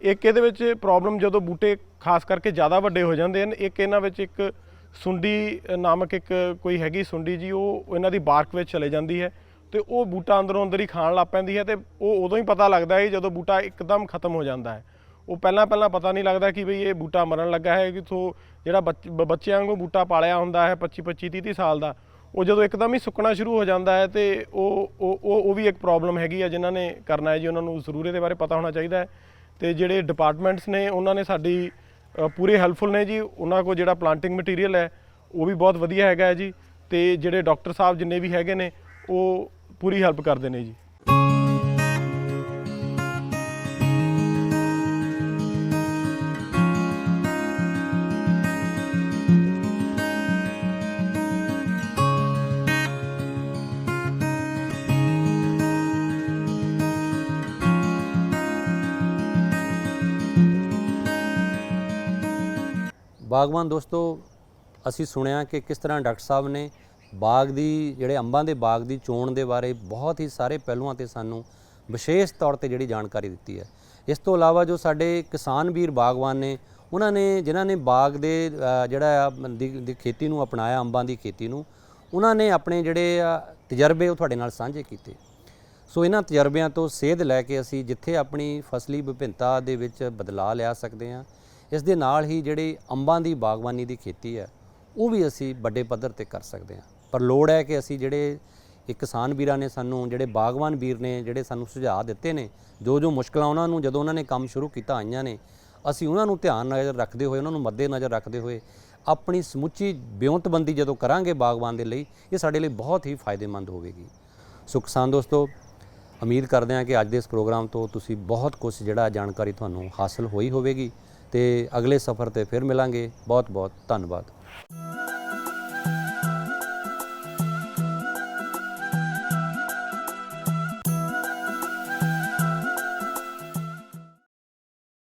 ਇੱਕ ਇਹਦੇ ਵਿੱਚ ਪ੍ਰੋਬਲਮ ਜਦੋਂ ਬੂਟੇ ਖਾਸ ਕਰਕੇ ਜ਼ਿਆਦਾ ਵੱਡੇ ਹੋ ਜਾਂਦੇ ਹਨ, ਇੱਕ ਇਹਨਾਂ ਵਿੱਚ ਇੱਕ ਸੁੰਡੀ ਨਾਮਕ ਇੱਕ ਕੋਈ ਹੈਗੀ ਸੁੰਡੀ ਜੀ, ਉਹ ਇਹਨਾਂ ਦੀ ਬਾਰਕ ਵਿੱਚ ਚਲੇ ਜਾਂਦੀ ਹੈ ਤੇ ਉਹ ਬੂਟਾ ਅੰਦਰੋਂ ਅੰਦਰ ਹੀ ਖਾਣ ਲੱਗ ਪੈਂਦੀ ਹੈ ਤੇ ਉਹ ਉਦੋਂ ਹੀ ਪਤਾ ਲੱਗਦਾ ਹੈ ਜਦੋਂ ਬੂਟਾ ਇੱਕਦਮ ਖਤਮ ਹੋ ਜਾਂਦਾ ਹੈ। ਉਹ ਪਹਿਲਾਂ ਪਤਾ ਨਹੀਂ ਲੱਗਦਾ ਕਿ ਬਈ ਇਹ ਬੂਟਾ ਮਰਨ ਲੱਗਾ ਹੈ। ਕਿਥੋਂ ਜਿਹੜਾ ਬੱਚਿਆਂ ਵਾਂਗੂ ਬੂਟਾ ਪਾਲਿਆ ਹੁੰਦਾ ਹੈ 25 30 ਸਾਲ ਦਾ, ਉਹ ਜਦੋਂ ਇੱਕਦਮ ਹੀ ਸੁੱਕਣਾ ਸ਼ੁਰੂ ਹੋ ਜਾਂਦਾ ਹੈ ਤੇ ਉਹ ਵੀ ਇੱਕ ਪ੍ਰੋਬਲਮ ਹੈਗੀ ਆ। ਜਿਨ੍ਹਾਂ ਨੇ ਕਰਨਾ ਹੈ ਜੀ ਉਹਨਾਂ ਨੂੰ ਜ਼ਰੂਰ ਇਹਦੇ ਬਾਰੇ ਪਤਾ ਹੋਣਾ ਚਾਹੀਦਾ ਹੈ। ਤੇ ਜਿਹੜੇ ਡਿਪਾਰਟਮੈਂਟਸ ਨੇ ਉਹਨਾਂ ਨੇ ਸਾਡੀ ਪੂਰੇ ਹੈਲਪਫੁਲ ਨੇ ਜੀ। ਉਹਨਾਂ ਕੋਲ ਜਿਹੜਾ ਪਲਾਂਟਿੰਗ ਮਟੀਰੀਅਲ ਹੈ ਉਹ ਵੀ ਬਹੁਤ ਵਧੀਆ ਹੈਗਾ ਹੈ ਜੀ ਤੇ ਜਿਹੜੇ ਡਾਕਟਰ ਸਾਹਿਬ ਜਿੰਨੇ ਵੀ ਹੈਗੇ ਨੇ ਉਹ ਪੂਰੀ ਹੈਲਪ ਕਰਦੇ ਨੇ ਜੀ। ਬਾਗਬਾਨ ਦੋਸਤੋ, ਅਸੀਂ ਸੁਣਿਆ ਕਿ ਕਿਸ ਤਰ੍ਹਾਂ ਡਾਕਟਰ ਸਾਹਿਬ ਨੇ ਬਾਗ ਦੀ ਜਿਹੜੇ ਅੰਬਾਂ ਦੇ ਬਾਗ ਦੀ ਚੋਣ ਦੇ ਬਾਰੇ ਬਹੁਤ ਹੀ ਸਾਰੇ ਪਹਿਲੂਆਂ ਤੇ ਸਾਨੂੰ ਵਿਸ਼ੇਸ਼ ਤੌਰ ਤੇ ਜਿਹੜੀ ਜਾਣਕਾਰੀ ਦਿੱਤੀ ਹੈ। ਇਸ ਤੋਂ ਇਲਾਵਾ ਜੋ ਸਾਡੇ ਕਿਸਾਨ ਵੀਰ ਬਾਗਬਾਨ ਨੇ ਉਹਨਾਂ ਨੇ ਜਿਨ੍ਹਾਂ ਨੇ ਬਾਗ ਦੇ ਜਿਹੜਾ ਦੀ ਖੇਤੀ ਨੂੰ ਅਪਣਾਇਆ, ਅੰਬਾਂ ਦੀ ਖੇਤੀ ਨੂੰ, ਉਹਨਾਂ ਨੇ ਆਪਣੇ ਜਿਹੜੇ ਤਜਰਬੇ ਉਹ ਤੁਹਾਡੇ ਨਾਲ ਸਾਂਝੇ ਕੀਤੇ। ਸੋ ਇਹਨਾਂ ਤਜਰਬਿਆਂ ਤੋਂ ਸੇਧ ਲੈ ਕੇ ਅਸੀਂ ਜਿੱਥੇ ਆਪਣੀ ਫਸਲੀ ਵਿਭਿੰਨਤਾ ਦੇ ਵਿੱਚ ਬਦਲਾਅ ਲਿਆ ਸਕਦੇ ਹਾਂ, ਇਸ ਦੇ ਨਾਲ ਹੀ ਜਿਹੜੀ ਅੰਬਾਂ ਦੀ ਬਾਗਬਾਨੀ ਦੀ ਖੇਤੀ ਹੈ ਉਹ ਵੀ ਅਸੀਂ ਵੱਡੇ ਪੱਧਰ ਤੇ ਕਰ ਸਕਦੇ ਹਾਂ। ਪਰ ਲੋੜ ਹੈ ਕਿ ਅਸੀਂ ਜਿਹੜੇ ਇਹ ਕਿਸਾਨ ਵੀਰਾਂ ਨੇ ਸਾਨੂੰ, ਜਿਹੜੇ ਬਾਗਬਾਨ ਵੀਰ ਨੇ ਜਿਹੜੇ ਸਾਨੂੰ ਸੁਝਾਅ ਦਿੱਤੇ ਨੇ, ਜੋ ਮੁਸ਼ਕਲਾਂ ਉਹਨਾਂ ਨੂੰ ਜਦੋਂ ਉਹਨਾਂ ਨੇ ਕੰਮ ਸ਼ੁਰੂ ਕੀਤਾ ਆਈਆਂ ਨੇ, ਅਸੀਂ ਉਹਨਾਂ ਨੂੰ ਧਿਆਨ ਨਜ਼ਰ ਰੱਖਦੇ ਹੋਏ, ਉਹਨਾਂ ਨੂੰ ਮੱਦੇ ਨਜ਼ਰ ਰੱਖਦੇ ਹੋਏ ਆਪਣੀ ਸਮੁੱਚੀ ਵਿਉਂਤਬੰਦੀ ਜਦੋਂ ਕਰਾਂਗੇ ਬਾਗਬਾਨ ਦੇ ਲਈ, ਇਹ ਸਾਡੇ ਲਈ ਬਹੁਤ ਹੀ ਫਾਇਦੇਮੰਦ ਹੋਵੇਗੀ। ਸੋ ਕਿਸਾਨ ਦੋਸਤੋ, ਉਮੀਦ ਕਰਦੇ ਹਾਂ ਕਿ ਅੱਜ ਦੇ ਇਸ ਪ੍ਰੋਗਰਾਮ ਤੋਂ ਤੁਸੀਂ ਬਹੁਤ ਕੁਝ ਜਿਹੜਾ ਜਾਣਕਾਰੀ ਤੁਹਾਨੂੰ ਹਾਸਲ ਹੋਈ ਹੋਵੇਗੀ ਤੇ ਅਗਲੇ ਸਫ਼ਰ ਤੇ ਫਿਰ ਮਿਲਾਂਗੇ। ਬਹੁਤ ਬਹੁਤ ਧੰਨਵਾਦ।